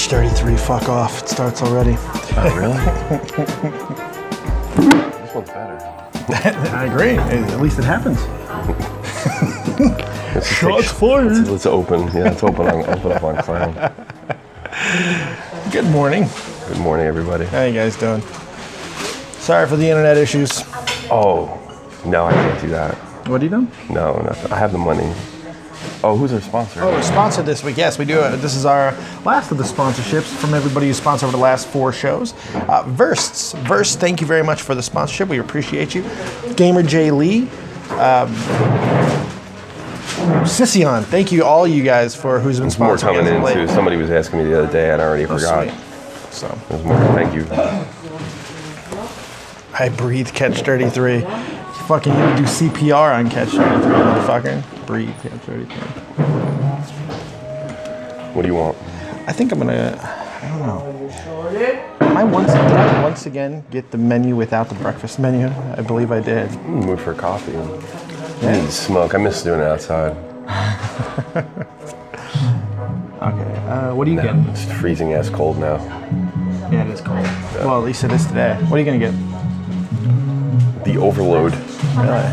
Catch 33, fuck off. It starts already. Oh, really? This one's better. I agree. At least it happens. Shots fired. Let's open. Yeah, let's open up on Clown. Good morning. Good morning, everybody. How you guys doing? Sorry for the internet issues. Oh, no, I can't do that. What are you doing? No, nothing. I have the money. Oh, who's our sponsor? Oh, we're sponsored this week. Yes, we do. This is our last of the sponsorships from everybody who's sponsored over the last 4 shows. Verst, thank you very much for the sponsorship. We appreciate you. Gamer J. Lee. Sission, thank you all you guys for who's been sponsoring. More coming in too. Somebody was asking me the other day and I already forgot. Sweet. So there's more. Thank you. I breathe Catch 33. Fucking you do CPR on Catch 33, motherfucker. Breathe Catch 33. What do you want? I think I'm gonna, I don't know. Did I once again get the menu without the breakfast menu? I believe I did. I'm in the mood for coffee. I need to smoke. I miss doing it outside. Okay, what are you getting? It's freezing ass cold now. Yeah, it is cold. Yeah. Well, at least it is today. What are you gonna get? The overload. Really?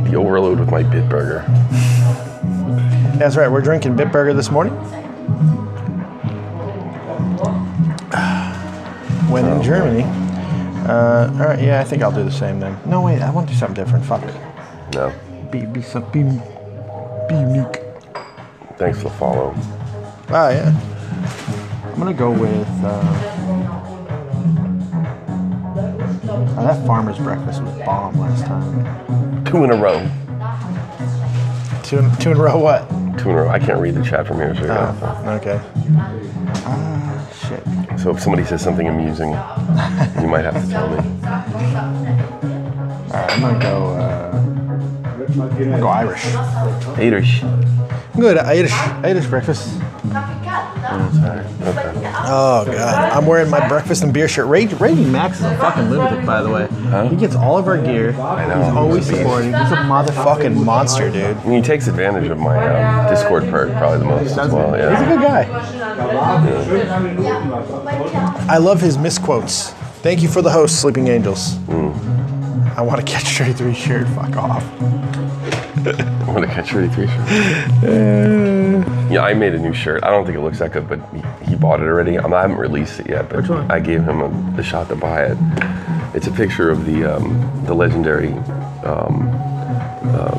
The overload with my Bitburger. That's right, we're drinking Bitburger this morning. When in Germany. All right, yeah, I think I'll do the same then. No, wait, I want to do something different. Fuck. No. Be unique. Thanks for the follow. Ah, yeah. I'm gonna go with. That farmer's breakfast was bomb last time. 2 in a row. Two in a row. What? 2 in a row. I can't read the chat from here, so okay. Shit. So if somebody says something amusing, you might have to tell me. Alright, I'm gonna go Irish. Irish. I'm good Irish breakfast. Okay. Oh god, I'm wearing my breakfast and beer shirt. Raging Max is a fucking lunatic, by the way. Huh? He gets all of our gear. I know. He's always supporting. He's a motherfucking monster, dude. And he takes advantage of my Discord perk probably the most as well. Yeah. He's a good guy. I love his misquotes. Thank you for the host, Sleeping Angels. I want to Catch 33 shirt. Fuck off. I want to Catch 33 shirt. Yeah, I made a new shirt. I don't think it looks that good, but he bought it already. I haven't released it yet, but I gave him the shot to buy it. It's a picture of the legendary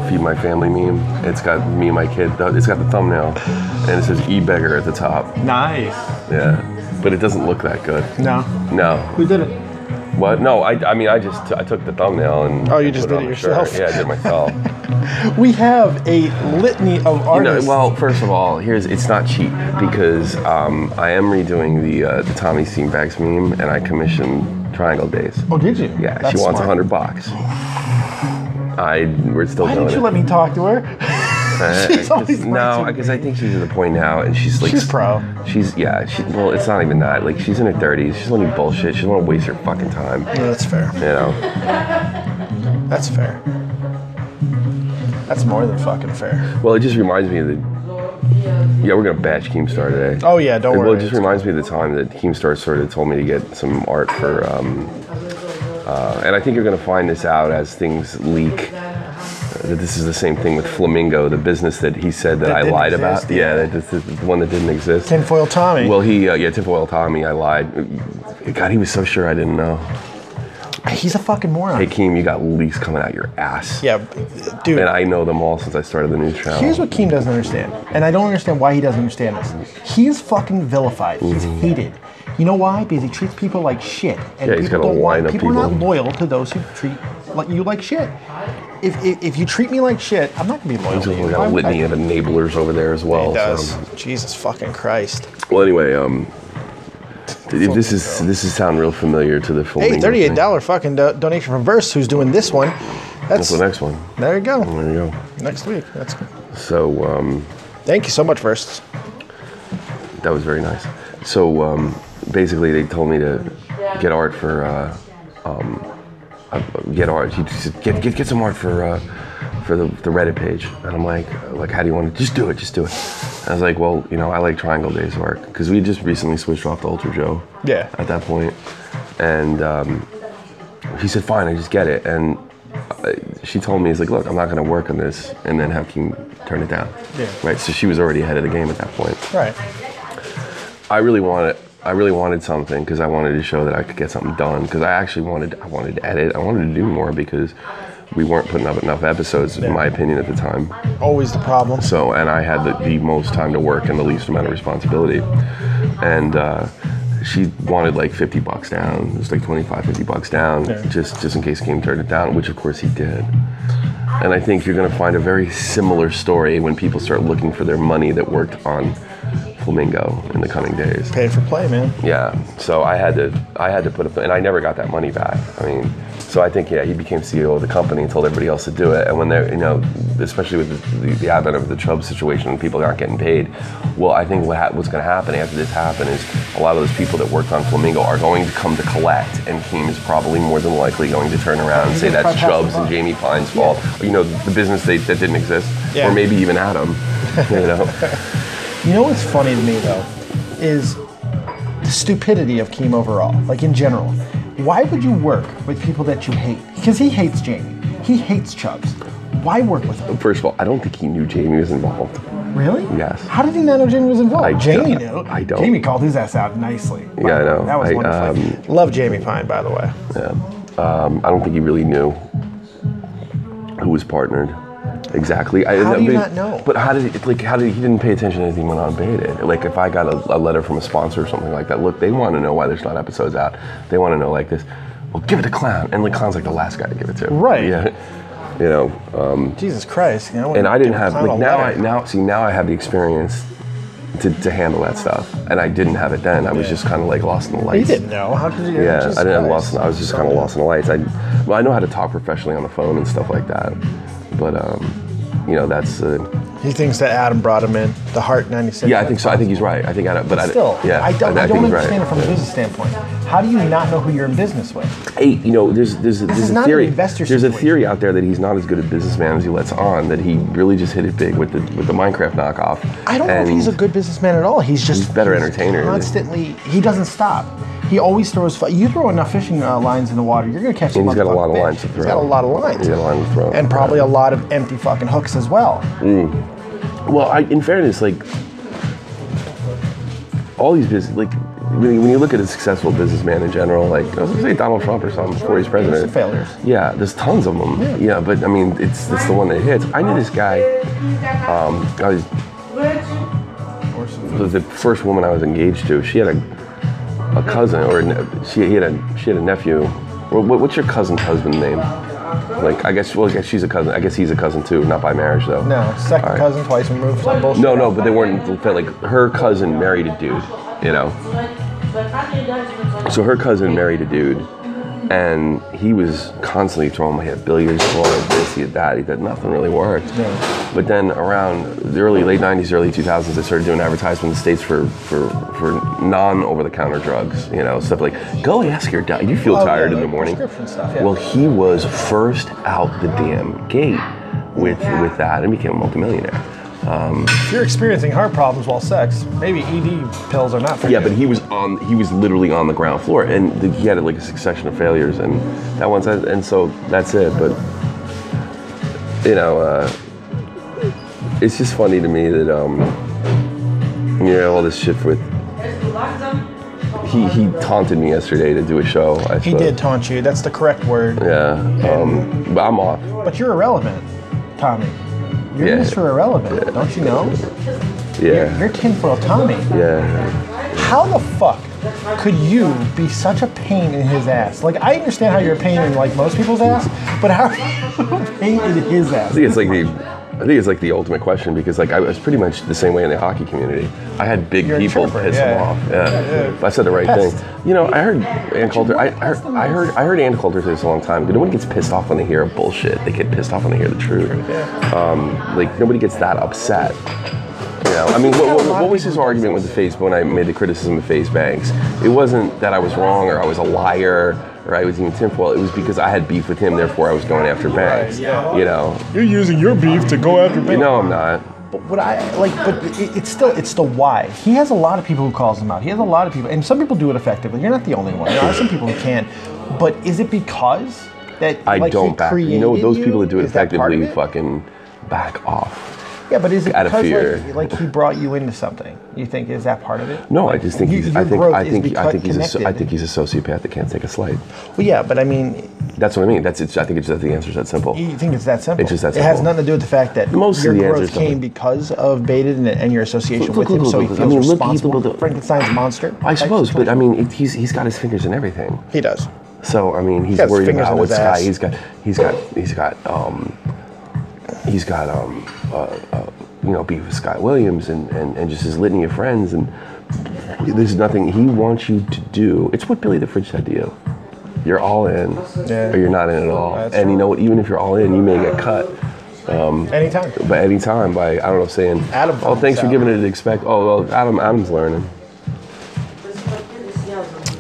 Feed My Family meme. It's got me and my kid. It's got the thumbnail, and it says E-Beggar at the top. Nice. Yeah, but it doesn't look that good. No. No. Who did it? What? No, I took the thumbnail and you just did it yourself? Yeah, I did it myself. We have a litany of artists. Well, first of all, it's not cheap because I am redoing the Tommy Steambags meme, and I commissioned Triangle Days. Oh, did you? Yeah, That's she wants smart. $100. We're still Why doing didn't you it. let me talk to her? No, because I think she's at the point now, and she's like... She's pro. Well, it's not even that. Like, she's in her 30s. She doesn't need bullshit. She doesn't want to waste her fucking time. Yeah, that's fair. You know? That's fair. That's more than fucking fair. Well, it just reminds me of the... Yeah, we're going to batch Keemstar today. Oh, yeah, don't worry. Well, it just reminds me of the time that Keemstar sort of told me to get some art for... and I think you're going to find this out as things leak. That this is the same thing with Flamingo, the business that he said that I lied about. Yeah, this is the one that didn't exist. Tinfoil Tommy. Well, Tinfoil Tommy, I lied. God, he was so sure I didn't know. He's a fucking moron. Hey, Keem, you got leaks coming out your ass. Yeah, dude. And I know them all since I started the news channel. Here's what Keem doesn't understand, and I don't understand why he doesn't understand this. He's fucking vilified. He's hated. You know why? Because he treats people like shit. And Yeah, he's got a line of people are not people. loyal to those who treat you like shit. If you treat me like shit, I'm not gonna be loyal He's to you. got a litany of enablers over there as well. He does. So. Jesus fucking Christ. Well, anyway, this is sound real familiar to the full. Hey, $38 fucking donation from Verse, who's doing this one. That's the next one. There you go. There you go. Next week. That's good. So. Thank you so much, Verse. That was very nice. So basically, they told me to get art for get art. He said, get some art for for the Reddit page. And I'm like, how do you want to, just do it. And I was like, well, you know, I like Triangle Days work, because we just recently switched off to Ultra Joe at that point. And he said, fine, I just get it. And she told me, he's like, look, I'm not going to work on this and then have Keem turn it down. Yeah. Right. So she was already ahead of the game at that point. Right. I really wanted something, because I wanted to show that I could get something done. Because I wanted to edit. I wanted to do more, because we weren't putting up enough episodes, in my opinion, at the time. Always the problem. So, and I had the most time to work and the least amount of responsibility. And she wanted like $50 down. It was like $25-50 down, just in case Keem turned it down, which of course he did. And I think you're going to find a very similar story when people start looking for their money that worked on Flamingo in the coming days. Pay for play, man. Yeah. So I had to put up, and I never got that money back. I mean, so I think, he became CEO of the company and told everybody else to do it. And when they're, you know, especially with the advent of the Chubbs situation and people aren't getting paid, well, I think what's going to happen after this happen is a lot of those people that worked on Flamingo are going to come to collect, and Keem is probably more than likely going to turn around and say that's Chubbs and Jamie Pine's fault. You know, the business that didn't exist, or maybe even Adam. You know. You know what's funny to me though, is the stupidity of Keem overall, like in general. Why would you work with people that you hate? Because he hates Jamie. He hates Chubbs. Why work with him? First of all, I don't think he knew Jamie was involved. Really? Yes. How did he not know Jamie was involved? Jamie knew. I don't. Jamie called his ass out nicely. Yeah, I know. That was wonderful. Love Jamie Pine, by the way. Yeah. I don't think he really knew who was partnered. Exactly. How do you not know? But how did he didn't pay attention to anything when on Baited? Like, if I got a letter from a sponsor or something like that, look, they want to know why there's not episodes out. They want to know like this. Well, give it to Clown, and like Clown's like the last guy to give it to. Right. Yeah. You know. Jesus Christ. You know. And I didn't have now I have the experience to handle that stuff, and I didn't have it then. I was just kind of like lost in the lights. You didn't know. How could you? Yeah, I didn't have lost. I was just kind of lost in the lights. I know how to talk professionally on the phone and stuff like that, but you know, that's. He thinks that Adam brought him in, the Heart 96. Yeah, I think so. I think he's right. I think Adam, but still, I don't understand it from a right. business standpoint. How do you not know who you're in business with? Hey, you know, there's a theory. There's a theory out there that he's not as good a businessman as he lets on. That he really just hit it big with the Minecraft knockoff. I don't know if he's a good businessman at all. He's a better entertainer. Constantly, he doesn't stop. He always throws. You throw enough fishing lines in the water, you're gonna catch. And he's got a lot of lines to throw. He's got a lot of lines. He's got a line to throw. And probably a lot of empty fucking hooks as well. Well, in fairness, like all these business, like when you look at a successful businessman in general, like I was gonna say Donald Trump or something before he's president. There's some failures. Yeah, there's tons of them. Yeah, but I mean, it's the one that hits. I knew this guy. The first woman I was engaged to, she had a cousin, or she had a nephew. What's your cousin's husband's name? Like, I guess she's a cousin. I guess he's a cousin too, not by marriage though. No, second cousin, twice removed. Some bullshit. No, but they weren't. Like, her cousin married a dude, you know. So her cousin married a dude, and he was constantly throwing. He had billiards, he had this, he had that. He did nothing really worked. Yeah. But then around the late '90s, early 2000s, they started doing advertisements in the States for non-over-the-counter drugs. You know, stuff like, go ask your doctor. You feel tired in the morning. Prescription stuff. Yeah. Well, he was first out the damn gate with that, and became a multimillionaire. If you're experiencing heart problems while sex, maybe ED pills are not for you. Yeah, but he was literally on the ground floor, and he had like a succession of failures, and that one said, and so that's it. But you know, it's just funny to me that you know, all this shit with. He taunted me yesterday to do a show. He did taunt you. That's the correct word. Yeah, but I'm off. But you're irrelevant, Tommy. You're Mr. Irrelevant, don't you know? Yeah. You're tinfoil Tommy. Yeah. How the fuck could you be such a pain in his ass? Like, I understand how you're a pain in like most people's ass, but how are you a pain in his ass? I think it's like the ultimate question, because like I was pretty much the same way in the hockey community. I had big people piss them off. Yeah. I said the right thing. You know, I heard Ann Coulter. I heard Ann Coulter say this a long time ago. Nobody gets pissed off when they hear bullshit. They get pissed off when they hear the truth. Like, nobody gets that upset. You know, I mean, what was his argument with the FaZe when I made the criticism of FaZe Banks? It wasn't that I was wrong or I was a liar right? It was even tinfoil. It was because I had beef with him, therefore I was going after Banks. Yeah. You know. You're using your beef to go after Banks. No, I'm not. But what I like, but it's the why. He has a lot of people who calls him out. He has a lot of people, and some people do it effectively. You're not the only one. There are some people who can. But is it because that I don't back. You know, those people that do it effectively it? fucking back off. Yeah, but is it Out of because fear. like he brought you into something? You think is that part of it? No, like, I just think he's. I think he's a sociopath that can't take a slight. Well, yeah, but I mean. That's what I mean. I think it's just the answer's that simple. You think it's that simple? It's just that It simple. has nothing to do with the fact that Most your of the growth answers came because of Baited and your association with him, so he feels I mean, responsible for Frankenstein's monster. I suppose, but I mean, he's got his fingers in everything. He does. So I mean, he's He has worried fingers about in what his Sky. He's got you know, beef with Scott Williams and just his litany of friends, and there's nothing he wants you to do. It's what Billy the Fridge said to you. You're all in, or you're not in at all. That's and true. you know what? Even if you're all in, you may get cut. Anytime. But any time by, I don't know, saying, Adam oh, thanks for out. giving it to expect. Oh, well, Adam's learning.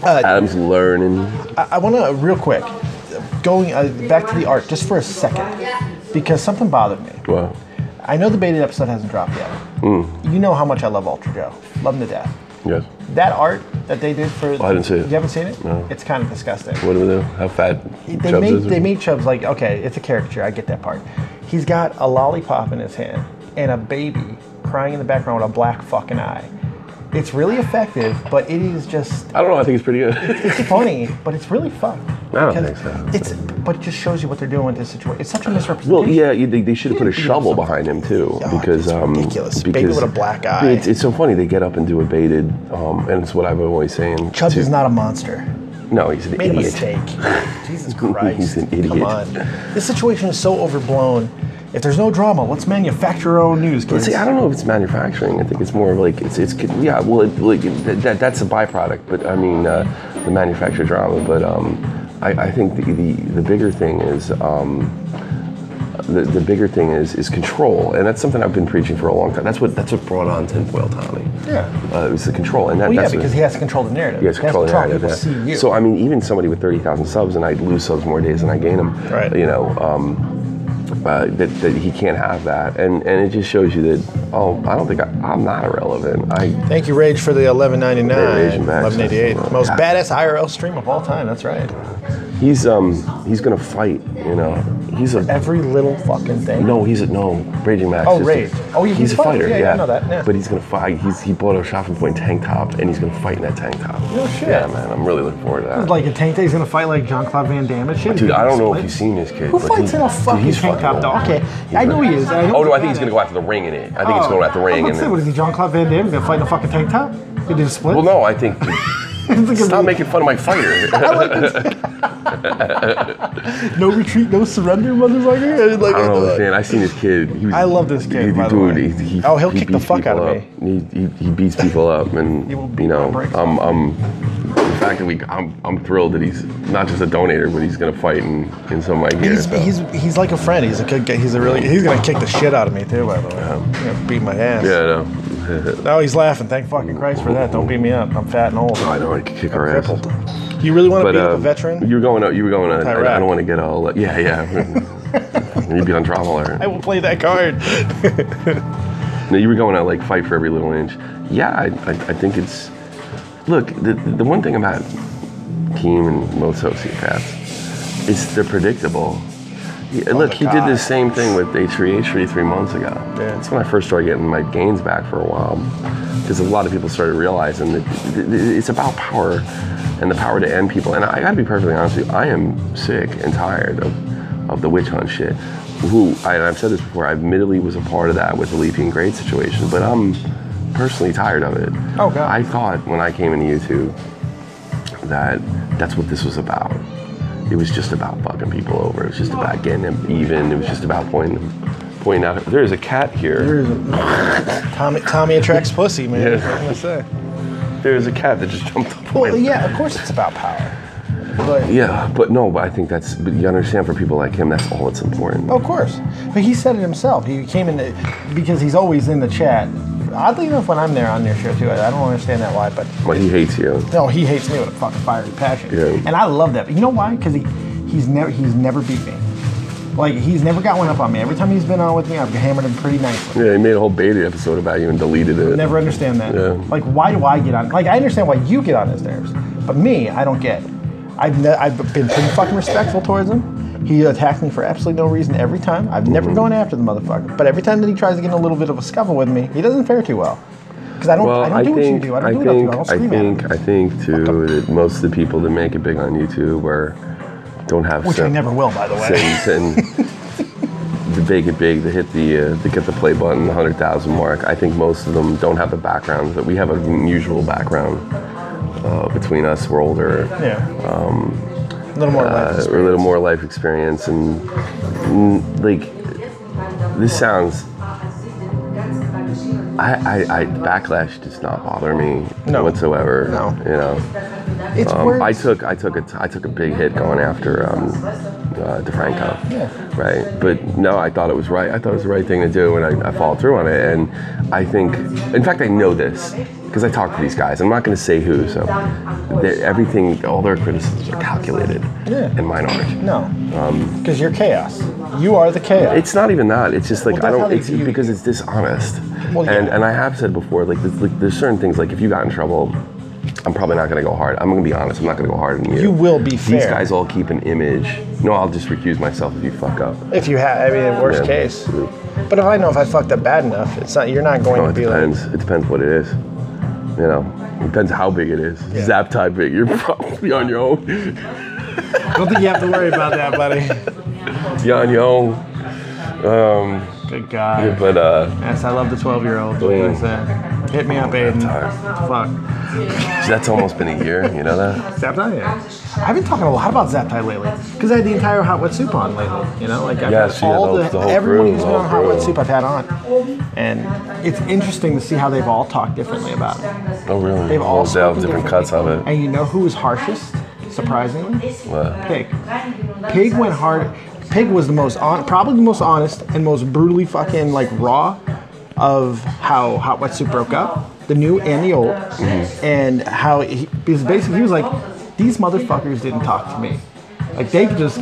Adam's learning. I want to real quick going back to the art just for a second because something bothered me. Well, I know the Baited episode hasn't dropped yet. You know how much I love Ultra Joe. Love him to death. yes. That art that they did for... I didn't see it. You haven't seen it? No. It's kind of disgusting. What do we do? How fat Chubbs is? They made Chubbs like, okay, it's a caricature. I get that part. He's got a lollipop in his hand and a baby crying in the background with a black fucking eye. It's really effective, but it is just... I don't know. I think it's pretty good. It's funny, but it's really fucked. I don't think so. But it just shows you what they're doing with this situation. It's such a misrepresentation. Well, yeah, they should have put a shovel behind him too, because it's ridiculous. Because Baby with a black eye. It's so funny. They get up and do a Baited, and it's what I've always saying. Chubbs is not a monster. No, he's an Made idiot. a mistake. Jesus Christ. He's an idiot. Come on. This situation is so overblown. If there's no drama, let's manufacture our own news, kids. See, I don't know if it's manufacturing. I think it's more of like it's yeah. Well, that's a byproduct. But I mean, the manufactured drama. But I think the bigger thing is the bigger thing is control, and that's something I've been preaching for a long time. That's what brought on Tinfoil Tommy. Yeah. It was the control, and Well, yeah, that's because he has to control the narrative. He has to control the narrative. People see you. So I mean, even somebody with 30,000 subs, and I lose subs more days than I gain them. Right. You know. That he can't have that, and it just shows you that I don't think I'm not irrelevant. Thank you, Rage, for the $11.99, Asian bags. $11.88, most badass IRL stream of all time. That's right. He's gonna fight. You know, he's a Every little fucking thing. no. Raging Max. Oh, is Rage. Oh, he's a fighter. Yeah, I know that. Yeah. But he's gonna fight. He bought a Shopping Point tank top, and he's gonna fight in that tank top. No shit. Yeah, man. I'm really looking forward to that. Like a tank that he's gonna fight like Jean-Claude Van Damme and shit. Dude, I don't know if you've seen this kid. Who but fights in a fucking he's tank top, fucking though? old. Okay, I know he is. Oh no, I think he's gonna go after the ring in it. I think it's going after the ring. What is he, Jean-Claude Van Damme? He's gonna fight in a fucking tank top? He did a split? Well, no, I think. Stop making fun of my fighter. No retreat, no surrender, motherfucker. I don't know, man. I seen this kid. I love this kid, by the way. He'll kick the beats fuck out of people up. He beats people up, and He will beat you know, my brakes the fact that I'm thrilled that he's not just a donator, but he's gonna fight in some of my gear. He's like a friend. He's a good guy. He's gonna kick the shit out of me too, by the way. He's gonna beat my ass. Yeah, I know. No, he's laughing. Thank fucking Christ for that. Don't beat me up. I'm fat and old. I know I could kick our ass. Crippled. You really want to beat up a veteran? You were going. I Iraq. don't want to get all. Yeah. You'd be on drama alert. I will play that card. No, you were going to like fight for every little inch. Yeah, I think it's. Look, the one thing about Keem and most sociopaths is they're predictable. Look, he did the same thing with H3 3 months ago. Yeah. That's when I first started getting my gains back for a while, because a lot of people started realizing that it's about power and the power to end people. And I gotta be perfectly honest with you, I am sick and tired of the witch hunt shit. I've said this before, I admittedly was a part of that with the Leafy and Grade situation, but I'm personally tired of it. Oh, God. I thought when I came into YouTube that that's what this was about. It was just about fucking people over. It was just about getting them even. It was just about pointing out. There's a cat here. Tommy attracts pussy, man. Yeah. What am I gonna say? There's a cat that just jumped up. Well, yeah, of course it's about power. But But I think but you understand, for people like him, that's all that's important. of course. But he said it himself. He came in because he's always in the chat Oddly enough, when I'm there on your show too, I don't understand that why, but. Well, he hates you. No, he hates me with a fucking fiery passion. Yeah. And I love that. But you know why? Because he's never beat me. Like, he's never got one up on me. Every time he's been on with me, I've hammered him pretty nicely. Yeah, he made a whole beta episode about you and deleted it. Never understand that. Yeah. Like, why do I get on? Like, I understand why you get on his nerves, but me, I don't get. I've been pretty fucking respectful towards him. He attacks me for absolutely no reason every time. I've never gone after the motherfucker. But every time that he tries to get in a little bit of a scuffle with me, he doesn't fare too well. Because I don't do what you do. I don't do it up to you. I don't scream at him. I think too that most of the people that make it big on YouTube don't have. Which I never will, by the way. To make it big, to hit to get the play button, 100,000 mark. I think most of them don't have the background, but we have an unusual background between us. We're older. Yeah. A little more life experience. We're a little more life experience, and like this sounds. Backlash does not bother me whatsoever. No. You know. It's weird. I took a big hit going after DeFranco. Yeah. Right. But no, I thought it was right. I thought it was the right thing to do, and I followed through on it. And I think, in fact, I know this because I talk to these guys. I'm not going to say who. So everything, all their criticisms are calculated. Yeah. And mine aren't. No. Because you're chaos. You are the chaos. It's not even that. It's just like Well, it's because it's dishonest. Well, yeah. And I have said before, like there's certain things, like if you got in trouble, I'm probably not going to go hard. I'm going to be honest. I'm not going to go hard on you. You will be fair. These guys all keep an image. No, I'll just recuse myself if you fuck up. If you have, I mean, worst case. But if I know if I fucked up bad enough, it's not. You're not going to be depends. like. It depends what it is. You know, it depends how big it is. Yeah. Zap tie big, you're probably on your own. Don't think you have to worry about that, buddy. You're on your own. Good God. But yes, I love the 12-year-old. What can I say? Hit me up, Aiden. Fuck. That's almost been a year. You know that? Zap tie, yeah. I've been talking a lot about Zap tie lately because I had the entire Hot Wet Soup on lately. You know, like I've had all the whole everyone who's been on Hot Wet Soup I've had on, and it's interesting to see how they've all talked differently about it. Oh, really? They've all spoken different cuts of it. And you know who was harshest? Surprisingly, What? Pig. Pig went hard. Pig was the most probably the most honest and most brutally fucking like raw of how Hot Wet Soup broke up, the new and the old, and how because basically he was like, these motherfuckers didn't talk to me, like they just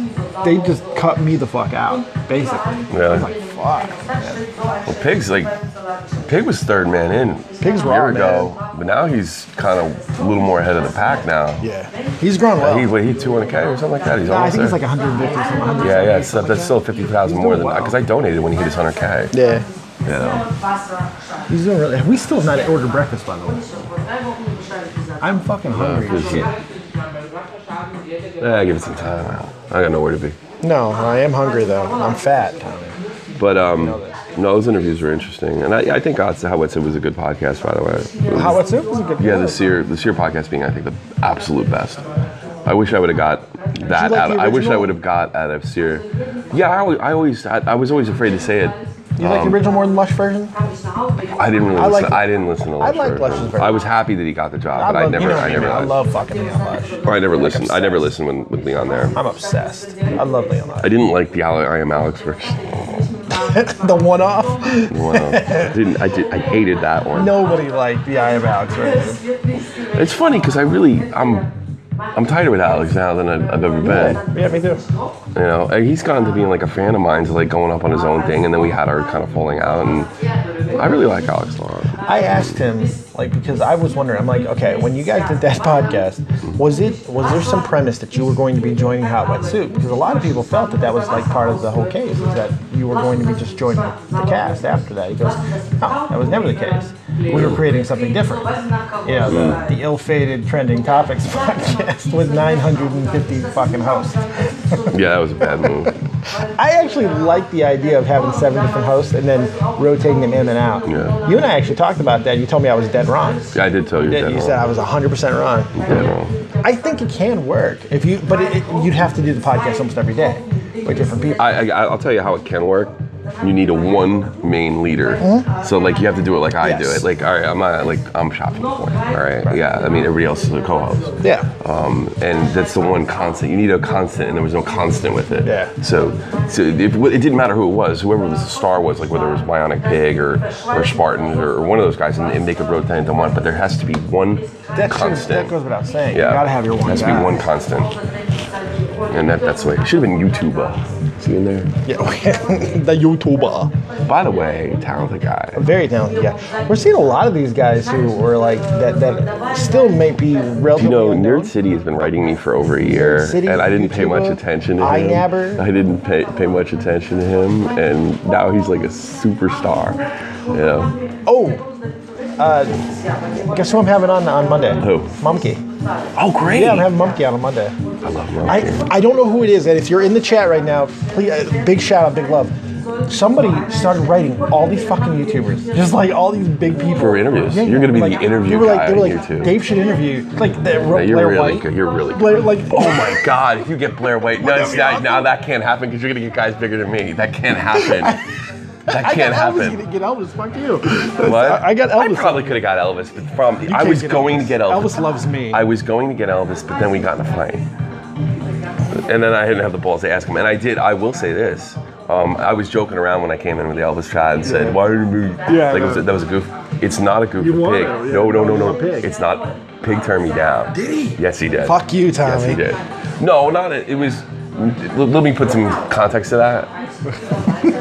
cut me the fuck out, basically. Really? I was like, fuck. Man. Well, Pig was third man in Pig's a raw, year ago, man. but now he's kind of a little more ahead of the pack now. Yeah, he's grown well. He 200K or something like that. He's I almost think there. it's like 150 something. Yeah, that's still 50,000 more than that because I donated when he hit his 100K. Yeah. Yeah. He's doing really. We still have not ordered breakfast, by the way. I'm fucking hungry as shit. Yeah, give it some time. I got nowhere to be. No, I am hungry though. I'm fat. But no, those interviews were interesting, and I think How Wet Soup was a good podcast, by the way. How Wet Soup was a good. Yeah, the Sear podcast being, I think, the absolute best. I wish I would have got that out. I wish I would have got out of Sear. Yeah, I was always afraid to say it. You like the original more than Lush version? I didn't really listen. I didn't listen to Lush. I like Lush's version. I was happy that he got the job, but I never. I love fucking Leon Lush. Or I never listened. I never listened with Leon there. I'm obsessed. I love Leon Lush. I didn't like the I Am Alex version. The one-off. I hated that one. Nobody liked the I Am Alex version. It's funny because I'm tighter with Alex now than I've ever been. Yeah, me too. You know, and he's gotten to being like a fan of mine, so like going up on his own thing, and then we had our kind of falling out, and I really like Alex a lot. I asked him, like, because I was wondering, I'm like, okay, when you guys did that podcast, was there some premise that you were going to be joining Hot Wet Soup? Because a lot of people felt that was like part of the whole case, is that you were going to be just joining the cast after that. He goes, no, that was never the case. We were creating something different. You know, the ill-fated Trending Topics podcast with 950 fucking hosts. Yeah, that was a bad move. I actually like the idea of having 7 different hosts and then rotating them in and out. Yeah. You and I actually talked about that. You told me I was dead wrong. Yeah, I did tell you that. You said I was 100% wrong. Dead wrong. I think it can work but you'd have to do the podcast almost every day with different people. I'll tell you how it can work. you need a one main leader. So like you have to do it like I do it. Like all right, I'm not like I'm chopping the point. All right, yeah. I mean everybody else is a co-host. Yeah. And that's the one constant. You need a constant, and there was no constant with it. Yeah. So it didn't matter who it was, whoever the star was, like whether it was Bionic Pig or Spartans or one of those guys, and they could rotate into one. But there has to be one constant. That goes without saying. Yeah. You gotta have your one. There has to be one constant. And that's the way. It should have been YouTuber. See in there? Yeah, the YouTuber. By the way, talented guy. A very talented guy. We're seeing a lot of these guys who were like that still may be relatively You know, unknown. Nerd City has been writing me for over a year, City, and I didn't pay much YouTuber, attention to him. iNabber. I didn't pay much attention to him, and now he's like a superstar. You know? Oh, guess who I'm having on Monday? Who? Mumkey. Oh, great! Yeah, I'm having Mumkey on Monday. I love Mumkey. I don't know who it is, and if you're in the chat right now, please, big shout out, big love. Somebody started writing all these fucking YouTubers, just like all these big people For interviews. Yeah, You're gonna be like, the interview they were guy they were on like, YouTube. Dave should interview like Yeah, Blair you're really White. good. You're really good. Blair, like, Oh my God! If you get Blair White, no, that can't happen because you're gonna get guys bigger than me. That can't happen. That can't happen. I got Elvis. Fuck you. What? I got Elvis. I probably could have got Elvis, but You I can't was get going Elvis. to get Elvis. Elvis loves me. I was going to get Elvis, but then we got in a fight, and then I didn't have the balls to ask him. And I did. I will say this. I was joking around when I came in with the Elvis chat and said, "Why did you?" Yeah, like that was a goof. It's not a goof You for won Pig. it, yeah. No. Pig. It's not. Pig turned me down. Did he? Yes, he did. Fuck you, Tommy. Yes, he did. No, not it. It was. Let me put some context to that.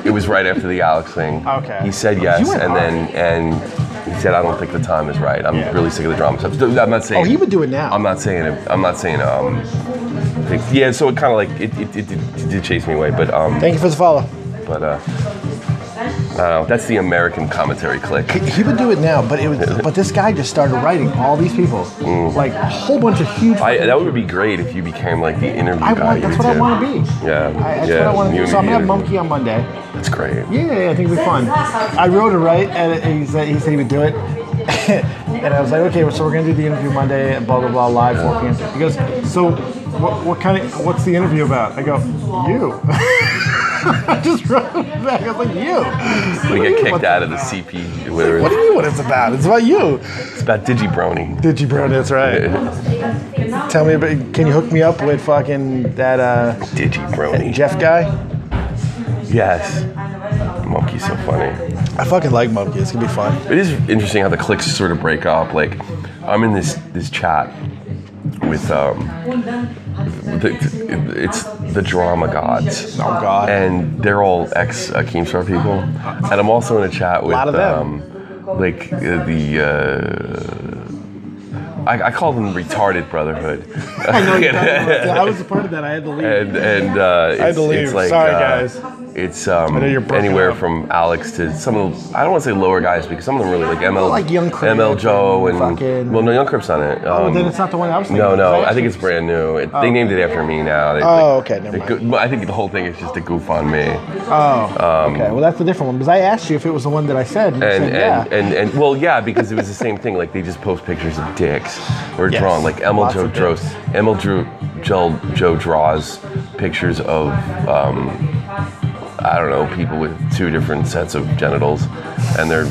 It was right after the Alex thing. Okay. He said You yes, went and he said, "I don't think the time is right. I'm really sick of the drama stuff." I'm not saying. Oh, he would do it now. I'm not saying. Yeah. So it kind of like it did chase me away, but Thank you for the follow. but I don't know. That's the American commentary clique. He would do it now, but this guy just started writing all these people, like a whole bunch of huge. That would be great if you became like the interview guy. That's what I want to be. Yeah. That's what I want to do. So I'm gonna have Mumkey on Monday. That's great. Yeah, I think it'll be fun. I wrote it right, and he said he would do it. And I was like, okay, so we're gonna do the interview Monday and blah blah blah live 4 p.m. He goes, so what's the interview about? I go, you. I just wrote it back. I was like, you. We get kicked out of the CP. Whatever. What do you mean what it's about? It's about you. It's about Digibrony. Digibrony, that's right. Tell me about. Can you hook me up with fucking that Digibrony. Jeff guy? Yes. Monkey's so funny. I fucking like Monkey. It's gonna be fun. It is interesting how the cliques sort of break up. Like, I'm in this chat with it's the drama gods. Oh God. And they're all ex Keemstar people. And I'm also in a chat with a lot of them. I call them retarded brotherhood. I know you're talking about that. I was a part of that. I had to leave. And I had to leave. it's like, Sorry, guys. It's know you're broken anywhere up. from Alex to some of I don't want to say lower guys because some of them really like ML, Like Young Crip ML Joe and fucking- well no Young Crip's on it. Oh, then it's not the one I was thinking. No, I think it's brand new. They named it after me now. Okay, never mind. I think the whole thing is just a goof on me. Okay, well that's a different one because I asked you if it was the one that I said. And you said, yeah. And well, yeah, because it was the same thing. Like they just post pictures of dicks or Yes, drawn. Like ML lots Joe of draws. dicks. Joe draws pictures of I don't know, people with two different sets of genitals, and they're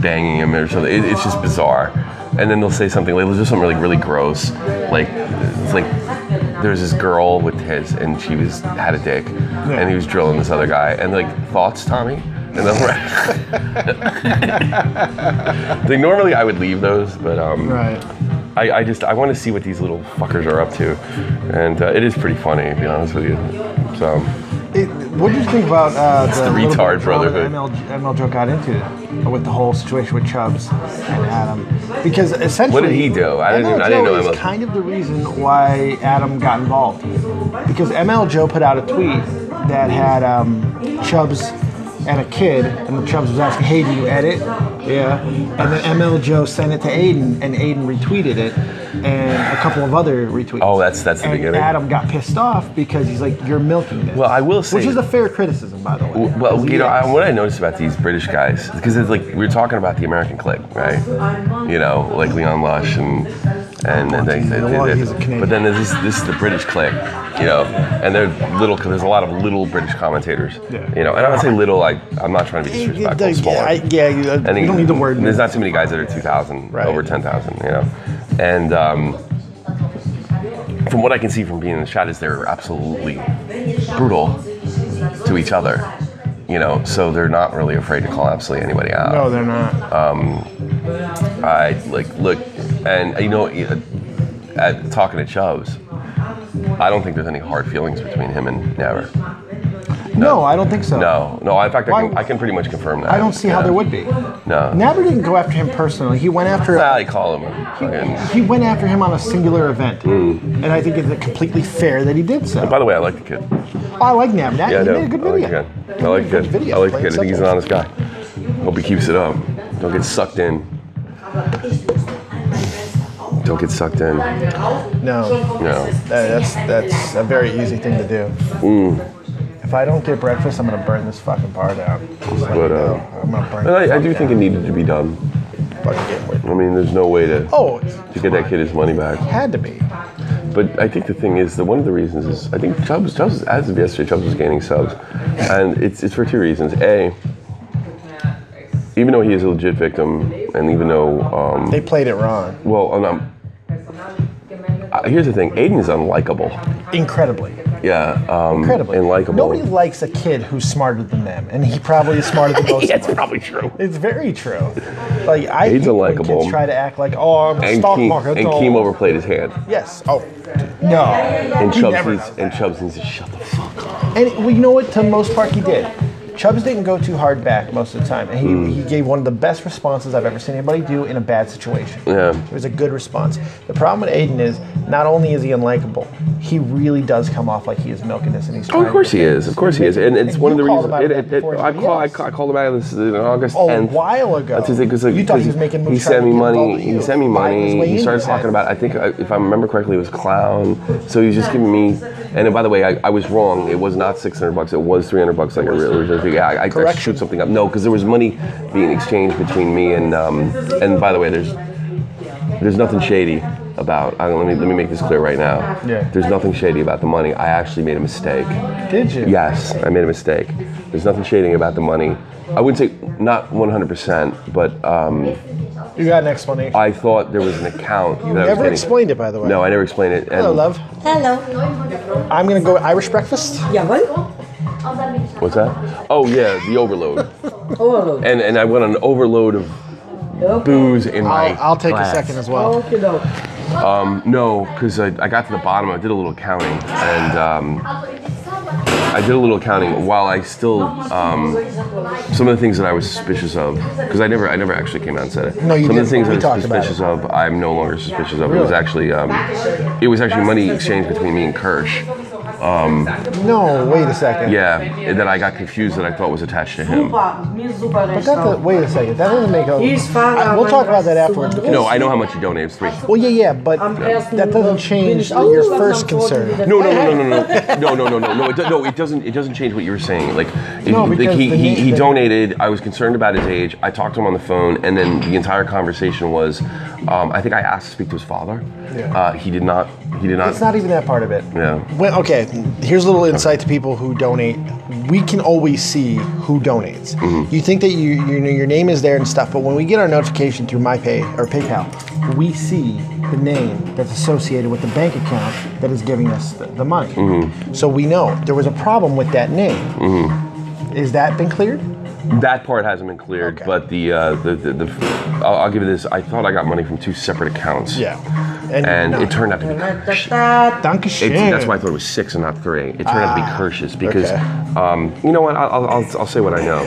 banging him or something. It's just bizarre. And then they'll say something like, they'll do something like really gross, like it's like there's this girl with his, and she had a dick, and he was drilling this other guy, and like thoughts, Tommy. And then like normally I would leave those, but Right. I want to see what these little fuckers are up to, and it is pretty funny, to be honest with you. So. What did you think about the little bit retard of drama that brotherhood. ML Joe got into with the whole situation with Chubbs and Adam? Because essentially, What did he do? I didn't know is ML. kind of the reason why Adam got involved. Because ML Joe put out a tweet that had Chubbs and a kid, and the Chubbs was asking, "Hey, do you edit?" Yeah. And then ML Joe sent it to Adain, and Adain retweeted it, and a couple of other retweets. Oh, that's the and beginning. Adam got pissed off because he's like, "You're milking this." Well, I will say, which is a fair criticism, by the way. well, Because you know, he is. what I noticed about these British guys, because it's like we were talking about the American clique, right? You know, like Leon Lush and And they he's a Canadian. but then this is the British clique, you know, and they're little. There's a lot of little British commentators, you know. And I would say little. I'm not trying to be disrespectful. Smaller. You don't need the word. There's not too many guys that are 2,000, over 10,000, you know. And from what I can see from being in the chat is they're absolutely brutal to each other, you know. So they're not really afraid to call absolutely anybody out. No, they're not. I look, and you know, talking to Chubbs, I don't think there's any hard feelings between him and Never. No, I don't think so. No. In fact, I can pretty much confirm that. I don't see how there would be. No. Naber didn't go after him personally. He went after. I call him. He went after him on a singular event, and I think it's completely fair that he did so. And by the way, I like the kid. I like Naber. Yeah, he made a good video. I like the kid. I like the kid. I think he's an honest guy. Hope he keeps it up. Don't get sucked in. Don't get sucked in. No. That's a very easy thing to do. If I don't get breakfast, I'm gonna burn this fucking bar down. But I'm gonna burn it. I do think it needed to be done. I mean, there's no way to get that kid his money back. Had to be. But I think the thing is that one of the reasons is I think Chubbs as of yesterday, Chubbs was gaining subs, and it's for two reasons. A, even though he is a legit victim, and even though they played it wrong. Well, here's the thing: Adain is unlikable. Incredibly. Yeah, incredibly. Unlikable. Nobody likes a kid who's smarter than them, and he probably is smarter than most. That's probably true. It's very true. Like I hate when kids try to act like, I'm a stock market. And Keem overplayed his hand. Yes. Oh, no. And Chubbs needs to shut the fuck up. And well, you know what? To the most part, he did. Chubbs didn't go too hard back most of the time, and he gave one of the best responses I've ever seen anybody do in a bad situation. Yeah. It was a good response. The problem with Adain is, not only is he unlikable, he really does come off like he is milking this, and he's trying of course he is. Of course he is. And it's one of the reasons. I called him out of this in August 10th. A while ago. That's his thing, you thought he was making moves. He sent me money. He started talking about, I think, if I remember correctly, it was clown. So he was just giving me, and by the way, I was wrong. It was not $600. It was $300 like I originally figured. I shoot something up. No, because there was money being exchanged between me and by the way, there's nothing shady about. Let me make this clear right now. Yeah. There's nothing shady about the money. I actually made a mistake. Did you? Yes, I made a mistake. There's nothing shady about the money. I wouldn't say not 100%, but you got an explanation. I thought there was an account. You never explained it, by the way. No, I never explained it. Hello, love. Hello. I'm gonna go Irish breakfast. Jawohl. What's that? Oh yeah, the overload. Overload. And I went on an overload of booze in my I'll take glass. a second as well. Okay, no. No, because I got to the bottom. I did a little counting, and I did a little counting while I still some of the things that I was suspicious of, because I never actually came out and said it. No, you some didn't. of the things We I was talked suspicious about of, I'm no longer suspicious of. Really? It was actually money exchange between me and Kirsch. No, wait a second. Yeah, that I got confused that I thought was attached to him. But wait a second. That doesn't make a. We'll talk about that afterwards. No, I know how much you donate. It's $3. Well, yeah, but that doesn't change your first concern. No. It doesn't change what you were saying. Like, because he donated. I was concerned about his age. I talked to him on the phone, and then the entire conversation was, I think I asked to speak to his father. Yeah. He did not. It's not even that part of it. Yeah. Well, okay, here's a little insight to people who donate. We can always see who donates. Mm-hmm. You think that your name is there and stuff, but when we get our notification through MyPay or PayPal, we see the name that's associated with the bank account that is giving us the money. Mm-hmm. So we know there was a problem with that name. Mm-hmm. Is that been cleared? That part hasn't been cleared, Okay. but I'll give you this. I thought I got money from 2 separate accounts. Yeah. And it turned out to be Kirsch. Dankeschön. That's why I thought it was 6 and not 3. It turned out to be Kirsch's because, you know what? I'll say what I know.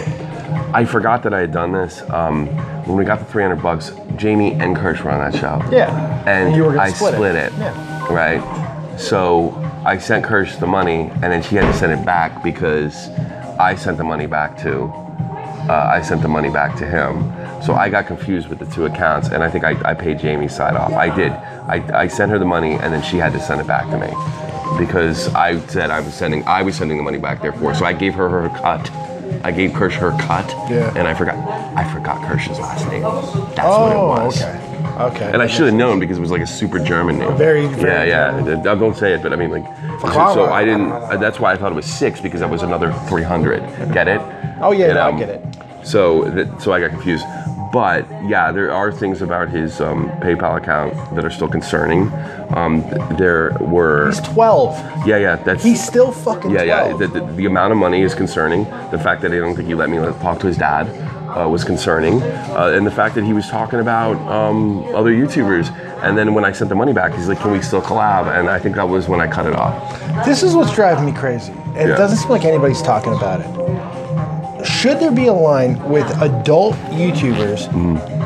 I forgot that I had done this. When we got the $300, Jamie and Kirsch were on that show. Yeah. And you were gonna I split it. Yeah. Right. So I sent Kirsch the money, and then she had to send it back because I sent the money back to. I sent the money back to him. So I got confused with the 2 accounts, and I think I paid Jamie's side off. I did. I sent her the money, and then she had to send it back to me because I said I was sending the money back therefore. So I gave her cut. I gave Kirsch her cut, and I forgot Kirsch's last name. That's what it was. Okay. Okay. And I should have known because it was like a super German name. Very yeah. Don't say it, but I mean like. So I didn't. That's why I thought it was 6 because that was another 300. Get it? Oh yeah, no, I get it. So I got confused. But yeah, there are things about his PayPal account that are still concerning. There were. He's 12. Yeah. That's. He's still fucking 12. Yeah. The amount of money is concerning. The fact that I don't think he let me talk to his dad was concerning, and the fact that he was talking about other YouTubers. And then when I sent the money back, he's like, "Can we still collab?" And I think that was when I cut it off. This is what's driving me crazy. And it doesn't seem like anybody's talking about it. Should there be a line with adult YouTubers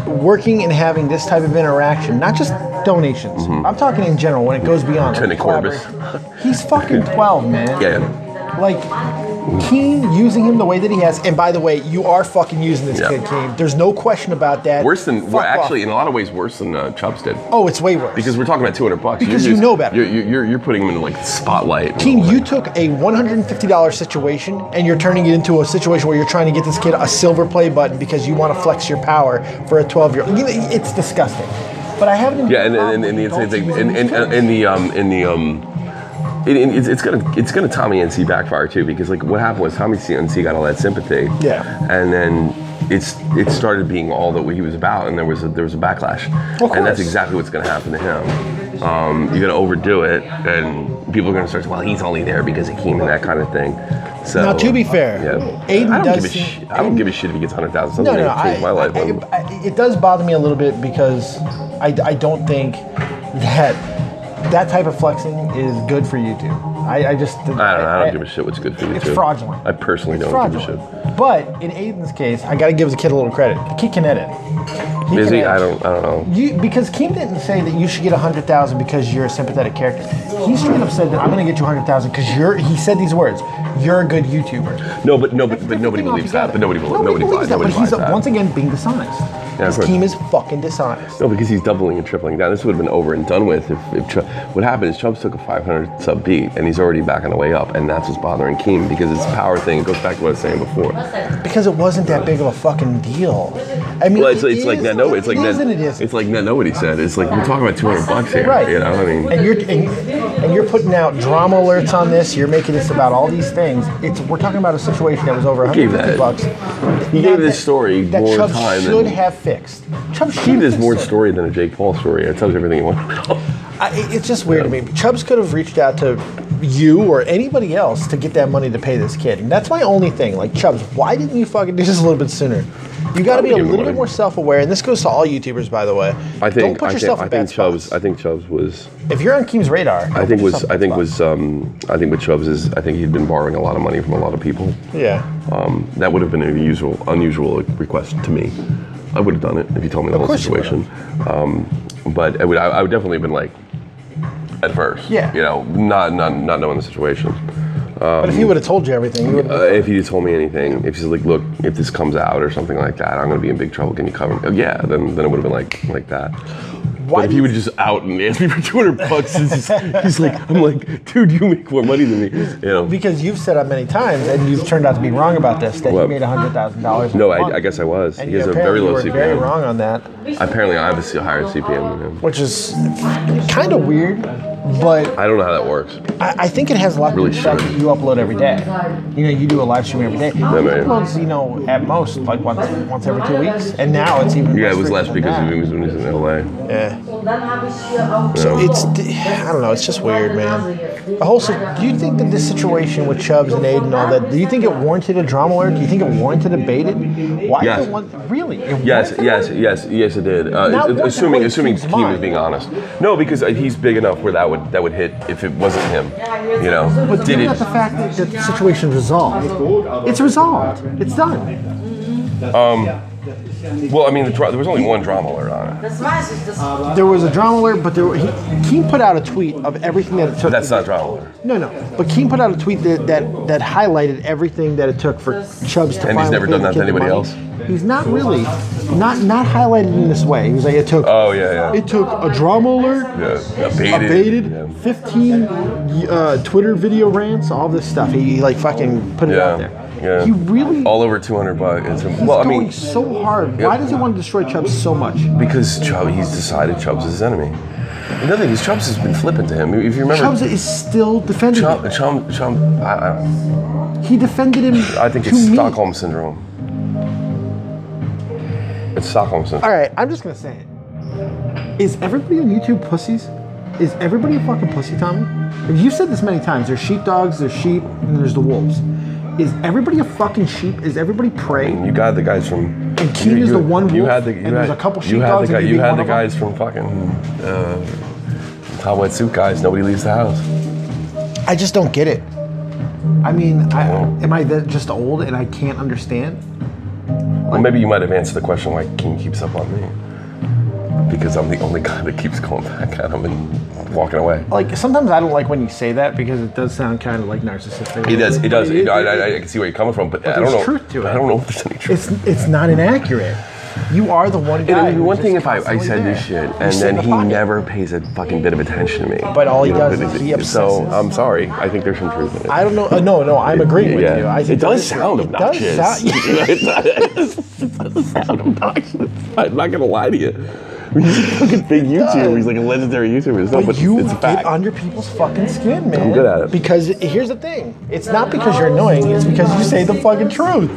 working and having this type of interaction, not just donations? I'm talking in general when it goes beyond. Lieutenant Corbus. He's fucking 12, man. Yeah. Like, Keem using him the way that he has, and by the way, you are fucking using this kid, Keem. There's no question about that. Worse than, in a lot of ways, worse than Chubbs did. Oh, it's way worse. Because we're talking about $200. Because you know better. You're putting him in like the spotlight. Keem, you took a $150 situation and you're turning it into a situation where you're trying to get this kid a silver play button because you want to flex your power for a 12-year-old. It's disgusting. But I haven't. Yeah, and the insane thing, it's gonna Tommy NC backfire too, because like what happened was Tommy NC got all that sympathy. Yeah. And then it started being all that he was about, and there was a backlash. And that's exactly what's gonna happen to him. You're gonna overdo it, and people are gonna start. Well, he's only there because of Keem and that kind of thing. So now, to be fair, Adain I don't give a shit if he gets 100,000. Something that changed my life. It does bother me a little bit because I don't think that type of flexing is good for YouTube. I don't give a shit what's good for YouTube. It's fraudulent. I personally don't give a shit. But in Aiden's case, I got to give the kid a little credit. The kid can edit. Is he? I don't know. Because Keem didn't say that you should get 100,000 because you're a sympathetic character. He straight up said that I'm going to get you 100,000 because he said these words. You're a good YouTuber. No, but nobody believes that. But nobody believes that. But he's that. Once again being dishonest. Yeah, his team is fucking dishonest. No, because he's doubling and tripling down. This would have been over and done with if what happened is Chubbs took a 500 sub beat and he's already back on the way up, and that's what's bothering Keem because it's a power thing. It goes back to what I was saying before. Because it wasn't that big of a fucking deal. I mean, it's like net nobody. It's like net nobody said. It's like we're talking about $200 here. Right. You know, I mean. And you're putting out drama alerts on this. You're making this about all these things. We're talking about a situation that was over $150. He gave this story that more Chubbs time should have fixed. He does more story than a Jake Paul story. It tells you everything you want to know. It's just weird to me. Chubbs could have reached out to you or anybody else to get that money to pay this kid. And that's my only thing. Like, Chubbs, why didn't you fucking do this a little bit sooner? You got to be a little bit more self-aware. And this goes to all YouTubers, by the way. Don't put yourself in bad spots. I think Chubbs was. If you're on Keem's radar, I think with Chubbs is I think he'd been borrowing a lot of money from a lot of people. Yeah. That would have been an unusual request to me. I would have done it if you told me the whole situation. But I would definitely have been like, at first. Yeah. You know, not knowing the situation. But if he would have told you everything, you would have. If he had told me anything, if he's like, look, if this comes out or something like that, I'm going to be in big trouble. Can you cover me? Yeah, then it would have been like that. But if he would just out and ask me for $200, he's like, I'm like, dude, you make more money than me. You know? Because you've said up many times, and you've turned out to be wrong about this, that he made $100,000. No, I guess I was. And he has a very low CPM. Very wrong on that. Apparently, I have a higher CPM than him. Which is kind of weird, but I don't know how that works. I think it has a lot to do with the fact that you upload every day. You know, you do a live stream every day. He uploads, you know, at most like once every 2 weeks, and now it's even. Yeah, it was less because he was when he was in LA. Yeah. So I don't know, it's just weird, man. Also, do you think that this situation with Chubbs and Adain and all that, do you think it warranted a drama alert? Do you think it warranted a baited? Why yes. did it want, really? Yes, it did. Assuming Keem was being honest. No, because he's big enough where that would hit if it wasn't him. You know. But did not the fact that the situation is resolved? It's resolved. It's done. Well, I mean, there was only one drama alert on it. There was a drama alert, but Keem put out a tweet of everything that it took. That's not drama alert. No. But Keem put out a tweet that highlighted everything that it took for Chubbs to. And he's never done that to anybody else. He's not really, not highlighted in this way. He was like, it took. Oh yeah. It took a drama alert. Yeah. A baited. 15 Twitter video rants, all this stuff. He like fucking put it out there. Yeah. He really all over $200. he's going so hard. Why does he want to destroy Chubbs so much? Because he's decided Chubbs is his enemy. Another thing is Chubbs has been flippant to him. If you remember, Chubbs is still defending him. He defended him. I think it's Stockholm syndrome. It's Stockholm syndrome. All right, I'm just gonna say it. Is everybody on YouTube pussies? Is everybody a fucking pussy, Tommy? You've said this many times. There's sheepdogs, there's sheep, and there's the wolves. Is everybody a fucking sheep? Is everybody prey? You got the guys from. And Keem is the one wolf. There's a couple sheepdogs. You had the guys from fucking Top Wet Suit guys. Nobody leaves the house. I just don't get it. I mean, am I just old and I can't understand? Well, maybe you might have answered the question why Keem keeps up on me. Because I'm the only guy that keeps going back at him and walking away. Like, sometimes I don't like when you say that because it does sound kind of like narcissistic. It does. I can see where you're coming from, but I don't know. There's truth to it. I don't know if there's any truth. It's not inaccurate. You are the one guy. One thing if I said this shit and then he never pays a fucking bit of attention to me. But all he does is he obsesses. So I'm sorry. I think there's some truth in it. I don't know. No, I'm agreeing with you. I think it does sound obnoxious. It does sound obnoxious. I'm not gonna lie to you. He's a fucking big YouTuber. He's like a legendary YouTuber. But you get under people's fucking skin, man. I'm good at it. Because here's the thing. It's not because you're annoying. It's because you say the fucking truth.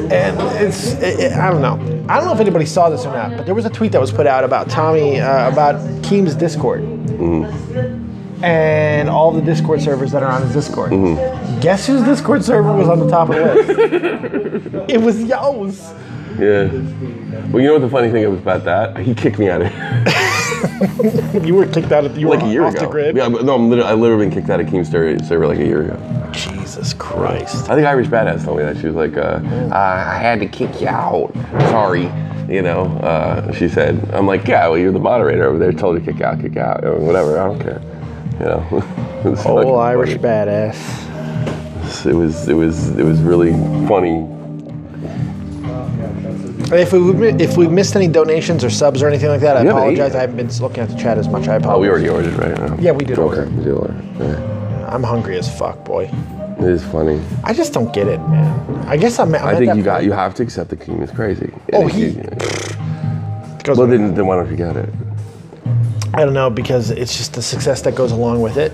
And I don't know. I don't know if anybody saw this or not, but there was a tweet that was put out about Tommy, about Keem's Discord. Mm-hmm. And all the Discord servers that are on his Discord. Mm-hmm. Guess whose Discord server was on the top of the list? It was Yo's. Yeah. Well, you know what the funny thing was about that? He kicked me out of here. You were kicked out of like a year off ago. the grid? Yeah, I literally been kicked out of Keemstar server like a year ago. Jesus Christ. I think Irish Badass told me that. She was like, I had to kick you out. Sorry. She said. I'm like, yeah, well, you're the moderator over there. Told you to kick out. Whatever, I don't care. Irish Badass. It was really funny. If we missed any donations or subs or anything like that, I apologize. I haven't been looking at the chat as much. I apologize. Oh, we already ordered, right? Yeah, we did order. We did order. Yeah. I'm hungry as fuck, boy. It is funny. I just don't get it, man. I guess I think you have to accept the Keem is crazy. Oh, well, then why don't you get it? I don't know, because it's just the success that goes along with it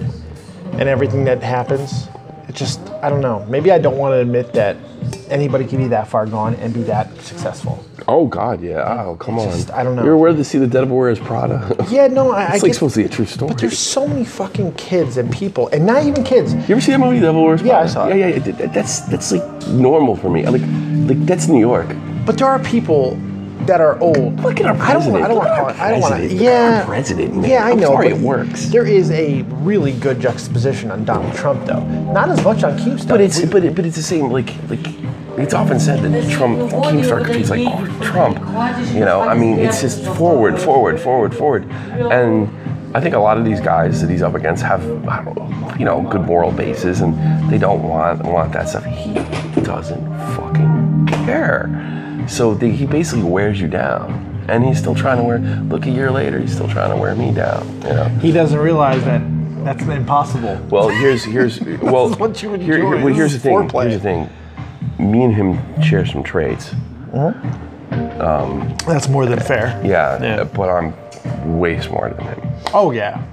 and everything that happens. It just, I don't know. Maybe I don't want to admit that anybody can be that far gone and be that successful. Oh, God, yeah. Oh, come on. I don't know. You ever wanted to see The Devil Wears Prada? Yeah, no, it's like supposed to be a true story. But there's so many fucking kids and people, and not even kids. You ever see that movie, Devil Wears Prada? Yeah, I saw it. Yeah. That's like normal for me. Like that's New York. But there are people that are old. Look at our president. I don't want to call it. I don't want to. Yeah. Our president, man. Yeah, I know. Sorry, it works. There is a really good juxtaposition on Donald Trump, though. Not as much on Keemstar. But it's the same. Like it's often said that Keemstar competes like Trump. I mean, it's just forward, and I think a lot of these guys that he's up against have, good moral bases, and they don't want that stuff. He doesn't fucking care. So he basically wears you down, and he's still trying to look, a year later, he's still trying to wear me down. He doesn't realize that that's impossible. Well, here's the thing. Me and him share some traits. That's more than fair. Yeah, but I'm way smarter than him. Oh yeah.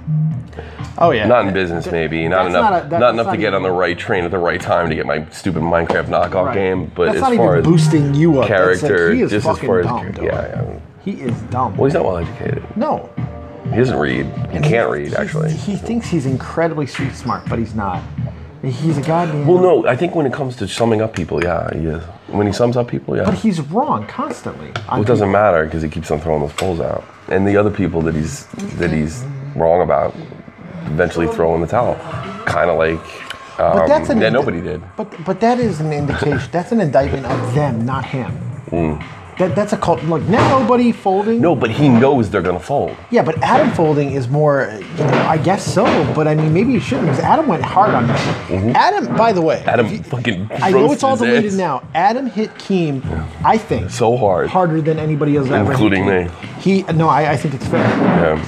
Not in business, maybe. Not enough to get on the right train at the right time to get my stupid Minecraft knockoff game. But that's as far as boosting you up, character, he is just fucking as far as dumb, he is dumb. Well, he's not well educated. No. He doesn't read. He can't read, actually. He thinks he's incredibly street smart, but he's not. He's a goddamn... Well, no, I think when it comes to summing up people, yeah, he is. When he sums up people, yeah. But he's wrong constantly. Well, it doesn't matter because he keeps on throwing those polls out. And the other people that he's wrong about eventually throw in the towel. Kind of like... nobody did. But that is an indication. That's an indictment of them, not him. That's a cult. Like, nobody folding. No, but he knows they're gonna fold. Yeah, but Adam folding is more. I guess so. But I mean, maybe you shouldn't, because Adam went hard on him. Mm-hmm. Adam, by the way, fucking. I know it's all deleted now. Adam hit Keem, I think, so harder than anybody else ever, including me. I think it's fair. Yeah.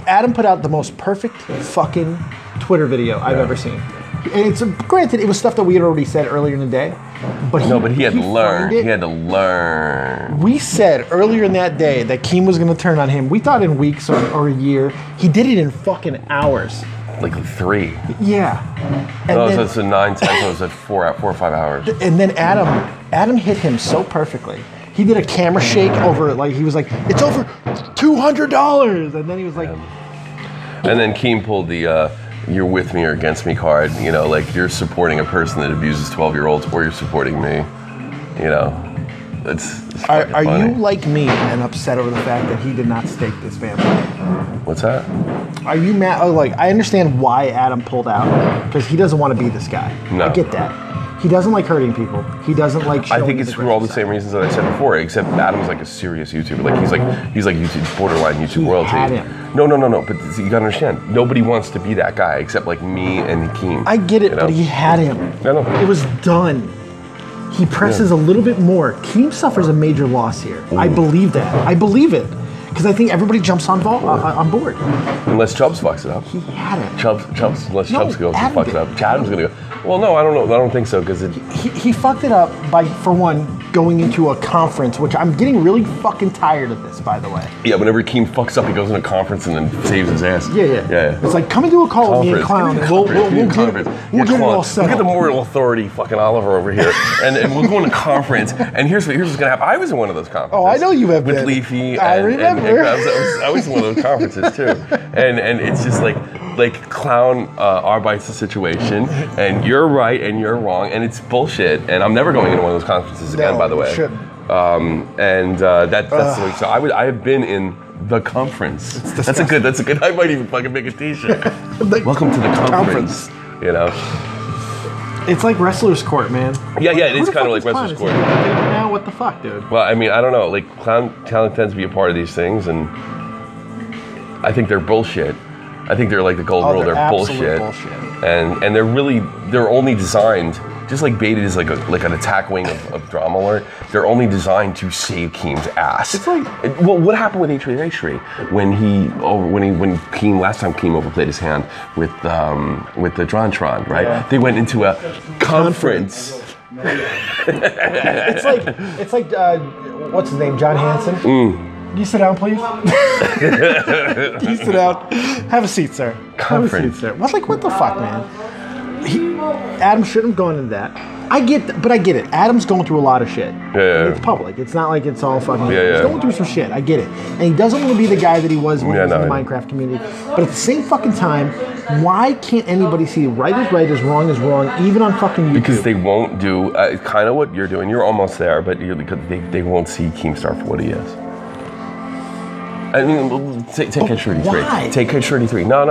Adam put out the most perfect fucking Twitter video I've ever seen. And it's granted, it was stuff that we had already said earlier in the day. But he had to learn. He had to learn. We said earlier in that day that Keem was going to turn on him. We thought in weeks or a year. He did it in fucking hours. Like 3. Yeah. And so 9, 10, so it was like 4 or 5 hours. And then Adam hit him so perfectly. He did a camera shake over, like, he was like, it's over $200. And then he was like. And then Keem pulled the, you're with me or against me card. You know, like, you're supporting a person that abuses 12-year-olds, or you're supporting me. You know, it's Are funny. you like me and upset over the fact that he did not stake this family? What's that? Are you mad? Oh, like, I understand why Adam pulled out, because he doesn't want to be this guy. No. I get that. He doesn't like hurting people. He doesn't like showing I think it's for all the same reasons that I said before, except Adam's like a serious YouTuber. Like he's like YouTube, borderline YouTube royalty. Had him. No. But you gotta understand, nobody wants to be that guy except like me and Keem. I get it, you know? but he had him. No. It was done. He presses a little bit more. Keem suffers a major loss here. I believe that. I believe it. Because I think everybody jumps on board. Unless Chubbs fucks it up. He had it. Chubbs, unless Chubbs goes and fucks it up. Adam's gonna go. Well, no, I don't know. I don't think so, because he fucked it up by, for one, going into a conference, which I'm getting really fucking tired of this, by the way. Yeah, whenever Keem fucks up, he goes in a conference and then saves his ass. Yeah. It's like, come and do a call with me and Clown. We'll get it all set up. Look at the moral authority, fucking Oliver over here, and we'll go in a conference. And here's what's gonna happen. I was in one of those conferences. Oh, I know you have with been. Leafy. I remember. I was in one of those conferences too, and it's just like Clown arbites the situation, and you're right and you're wrong, and it's bullshit. And I'm never going into one of those conferences again, by the way. Shouldn't. That's the way. So I have been in the conference. That's a good. I might even fucking make a T-shirt. Welcome to the conference. You know. It's like wrestler's court, man. Yeah, it is kind of like wrestler's court. Now, what the fuck, dude? Well, I mean, I don't know. Like, Clown talent tends to be a part of these things, and I think they're bullshit. I think they're like the golden rule. They're bullshit. And they're only designed, just like Baited is like an attack wing of Drama Alert. They're only designed to save Keem's ass. It's like, well, what happened with H3 when Keem last time Keem overplayed his hand with the Drontron, right? Yeah. They went into a conference. it's like what's his name, John Hanson. Can you sit down, please? Can you sit down? Have a seat, sir. Conference. Have a seat, sir. What the fuck, man? Adam shouldn't have gone into that. I get it. Adam's going through a lot of shit. Yeah. It's public. It's not like it's all fucking. Yeah. He's going through some shit. I get it. And he doesn't want to be the guy that he was when he was in the Minecraft community. But at the same fucking time, why can't anybody see right is right, is wrong, even on fucking YouTube? Because they won't do kind of what you're doing. You're almost there, but they won't see Keemstar for what he is. I mean, take Catch 33. Why? Take Catch 33. No.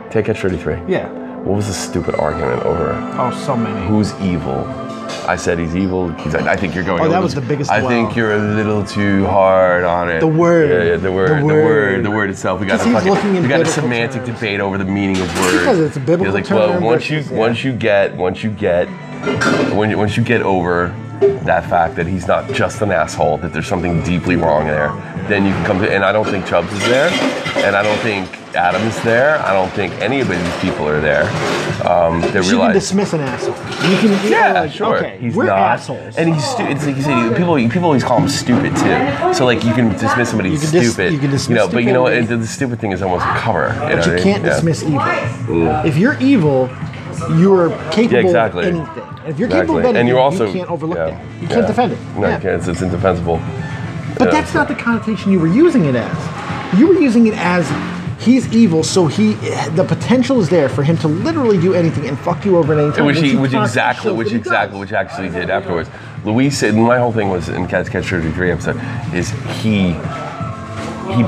Take Catch 33. Yeah. What was the stupid argument over? Oh, so many. Who's evil? I said he's evil. He's like, I think you're going. Oh, that was the biggest. I think you're a little too hard on it. The word. Yeah, the word itself. We got a semantic terms. debate over the meaning of words. Because it's a biblical like, term. well, once you get over that fact that he's not just an asshole, that there's something deeply wrong there, then you can come to. And I don't think Chubbs is there, and I don't think Adam is there. I don't think any of these people are there. You can dismiss an asshole. You can. Sure. Okay, he's we're not assholes. and he's stupid. It's like you said, people always call him stupid too. So like you can dismiss somebody stupid. You can dismiss but you know what? The stupid thing is almost a cover. But you can't dismiss evil. If you're evil, you're capable of anything. And if you're capable of anything, you can't overlook that. You can't defend it. No, you can't. It's indefensible. But that's not the connotation you were using it as. You were using it as he's evil, so the potential is there for him to literally do anything and fuck you over at any time. Which actually did afterwards. Luis said, my whole thing was in Catch 33 episode, is he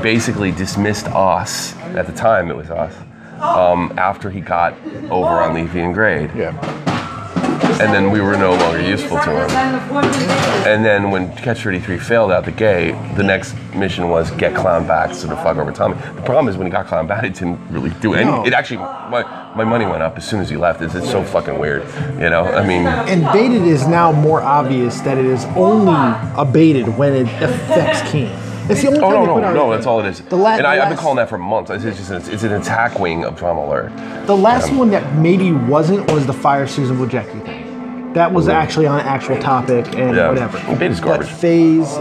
basically dismissed us, at the time it was us, after he got over on Leafy and Grade. Yeah. And then we were no longer useful to him. And then when Catch 33 failed out the gate, the next mission was get Clown back so to fuck over Tommy. The problem is when he got Clown back, it didn't really do anything. No. It actually, my money went up as soon as he left. It's so fucking weird, you know? I mean... And Baited is now more obvious that it is only abated when it affects Keem. It's the only Oh time they no, put no, out no! That's all it is. The la- and the I've been last- calling that for months. It's an attack wing of Drama Alert. The last one that maybe wasn't was the Fire Susan Wojcicki thing. That was actually on an actual topic and whatever. Beta's garbage. But FaZe,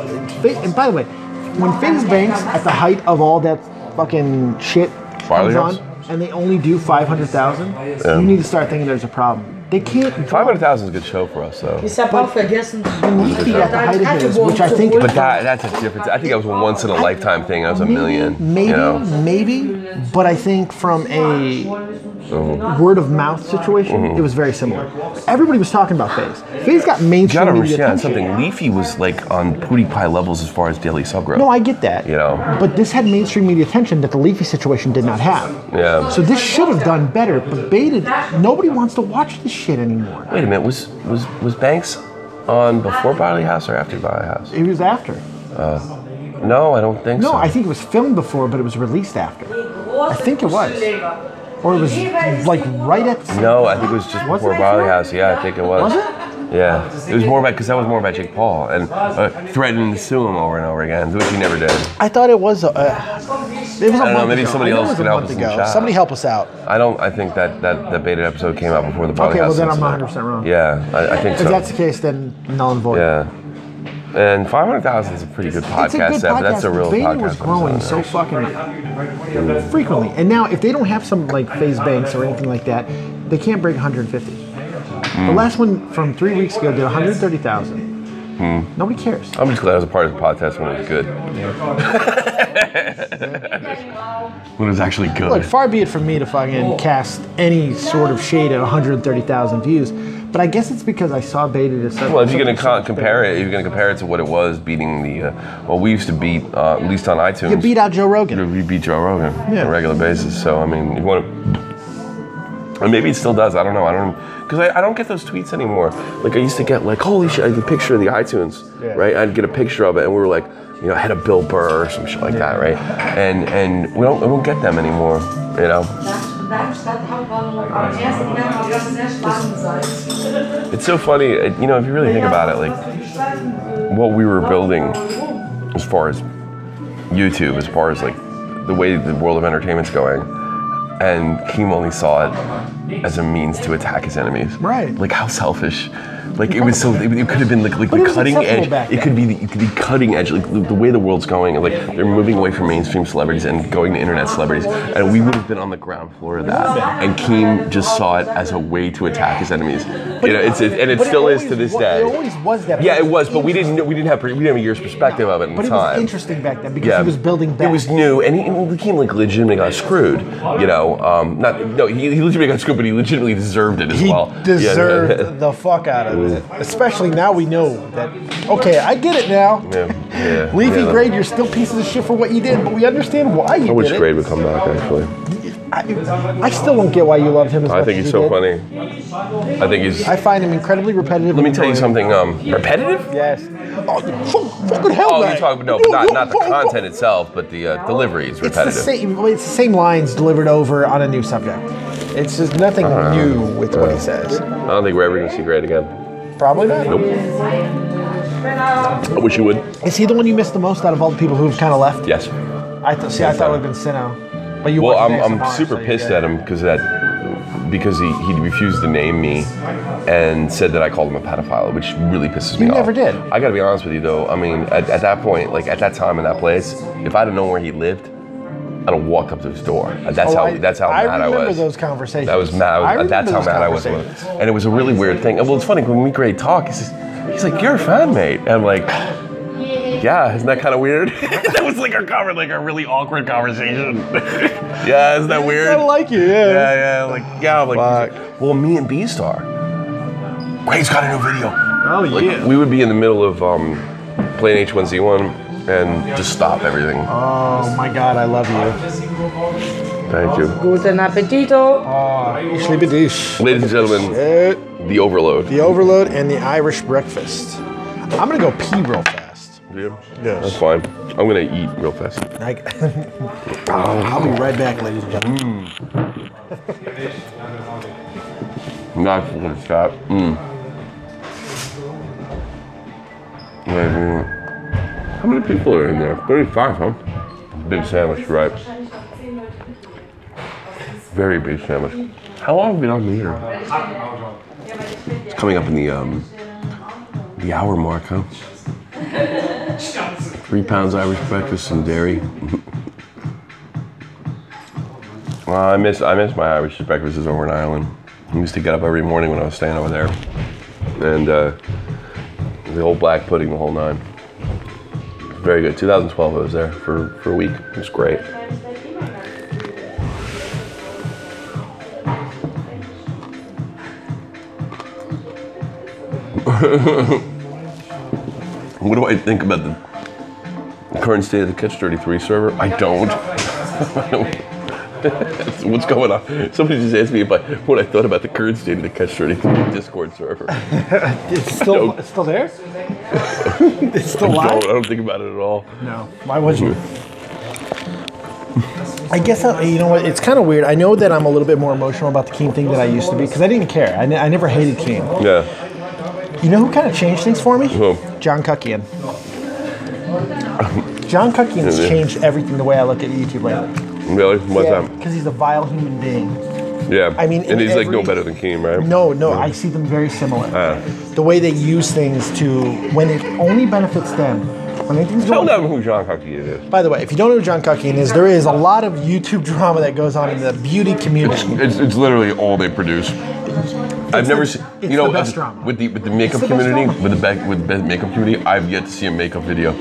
and by the way, when FaZe Banks at the height of all that fucking shit comes on, and they only do 500,000, you need to start thinking there's a problem. They can't. 500,000 is a good show for us, though. Ich habe auch vergessen. Leafy at the height of his, which I think. But that's a difference. I think that was a once in a lifetime thing. That was a million. Maybe, you know? maybe. But I think from a word of mouth situation, it was very similar. Everybody was talking about FaZe. FaZe got mainstream media attention. Something. Leafy was like on PewDiePie levels as far as daily sub growth. No, I get that. You know. But this had mainstream media attention that the Leafy situation did not have. Yeah. So this should have done better. But Beta, nobody wants to watch this shit anymore. Wait a minute. Was Banks on before Barley House or after Barley House? It was after. No, I don't think so. No, I think it was filmed before, but it was released after. I think it was. Or it was like right at. No, I think it was just Was before it Barley before? House. Yeah, I think it was. Was it? Yeah, it was more about because that was more about Jake Paul and threatening to sue him over and over again, which he never did. I thought it was. It was a I don't know. Maybe somebody else can help us in the chat. Somebody help us out. I think that beta episode came out before the Barley Okay, well House then I'm incident. 100% wrong. Yeah, I think so. If that's the case, then null and void. Yeah. And 500,000 is a pretty good podcast It's a good set, but that's a real Beta podcast. was growing so fucking frequently, and now if they don't have some like FaZe Banks or anything like that, they can't break 150. The last one from 3 weeks ago did 130,000. Nobody cares. I'm just glad I was a part of the podcast when it was good. When it was actually good. Look, far be it from me to fucking cast any sort of shade at 130,000 views, but I guess it's because I saw Beta to such. Well, if you're going to compare it, to what it was beating the, well, we used to beat, at least on iTunes. You beat out Joe Rogan. We beat Joe Rogan on Yeah. a regular basis. So, I mean, you want to, and maybe it still does. I don't know. Because I don't get those tweets anymore. Like I used to get like, holy shit, I get a picture of the iTunes, right? I'd get a picture of it, and we were like, you know, I had a Bill Burr or some shit like that, right? And we don't get them anymore, you know. It's so funny, you know, if you really think about it, like what we were building as far as YouTube, as far as like the way the world of entertainment's going, and Keem only saw it as a means to attack his enemies. Right. Like how selfish. Like it was so. It could have been like But the it was cutting acceptable edge. back It could be cutting edge. Like the way the world's going. Like they're moving away from mainstream celebrities and going to internet celebrities. And we would have been on the ground floor of that. And Keem just saw it as a way to attack his enemies. You know, it still is to this day. It always was that. Yeah, it was, but we didn't have a year's perspective of it in But it time. was interesting back then because he was building back. It was new, and Keem like legitimately got screwed. You know, he legitimately got screwed, but he legitimately deserved it as well. He deserved the fuck out of it. Especially now we know that, okay, I get it now. Yeah. Leafy Grade, you're still pieces of shit for what you did, but we understand why you did it. I wish Grade would come back, actually. I still don't get why you loved him as much I think as he's you so did. funny. I think he's. I find him incredibly repetitive. Let me tell you something. Repetitive? Yes. Oh, fucking hell, Oh, man. you're talking not the content itself, but the delivery is repetitive. It's the same lines delivered over on a new subject. It's just nothing new with what he says. I don't think we're ever gonna see Grade again. Probably not. Nope. I wish you would. Is he the one you missed the most out of all the people who've kind of left? Yes. I thought it would have been Sino. But you Well, watched I'm ASMR, super so you pissed get at him because he refused to name me and said that I called him a pedophile, which really pisses me off. You never did. I gotta be honest with you though. I mean, at that point, like at that time in that place, if I'd have known where he lived, I'd have walked up to his door. That's how mad I was. I remember those conversations. That was mad. That's how mad I was. And it was a really weird thing. Well, it's funny when we Grade talk. He's like, "You're a fan, mate," and I'm like, "Yeah, isn't that kind of weird?" That was like our really awkward conversation. Yeah, isn't that weird? I like you, yeah. I'm like, well, me and Keemstar. Grade's got a new video. Oh yeah. We would be in the middle of playing H1Z1 and just stop everything. Oh my God, I love you. Thank you. Guten appetito. Ladies and gentlemen, the Overload. The Overload and the Irish Breakfast. I'm gonna go pee real fast. Yeah, that's fine. I'm gonna eat real fast. I'll be right back, ladies and gentlemen. Not gonna stop. How many people are in there? 35, huh? Big sandwich, right? Very big sandwich. How long have we been on the meter? It's coming up in the hour mark, huh? 3 pounds Irish breakfast and dairy. I miss my Irish breakfasts over in Ireland. I used to get up every morning when I was staying over there, and the whole black pudding, the whole nine. Very good. 2012, I was there for a week. It was great. What do I think about the current state of the Catch-33 server? I don't. What's going on? Somebody just asked me what I thought about the current state of the Catch-33 Discord server. It's still there? It's still live? I don't think about it at all. No. Why would you? I guess, you know what, it's kind of weird. I know that I'm a little bit more emotional about the Keem thing than I used to be, because I didn't care. I never hated Keem. Yeah. You know who kind of changed things for me? Who? John Cuckian. John Cuckian's changed everything the way I look at YouTube lately. Really? What's that? Because he's a vile human being. Yeah. I mean, and he's like no better than Keem, right? No, I see them very similar. The way they use things to, when it only benefits them. When anything's Tell going, them who John Cuckian is. by the way, if you don't know who John Cuckian is, there is a lot of YouTube drama that goes on in the beauty community. It's literally all they produce. I've never seen, you know, the best drama. with the makeup community, with the makeup community, I've yet to see a makeup video.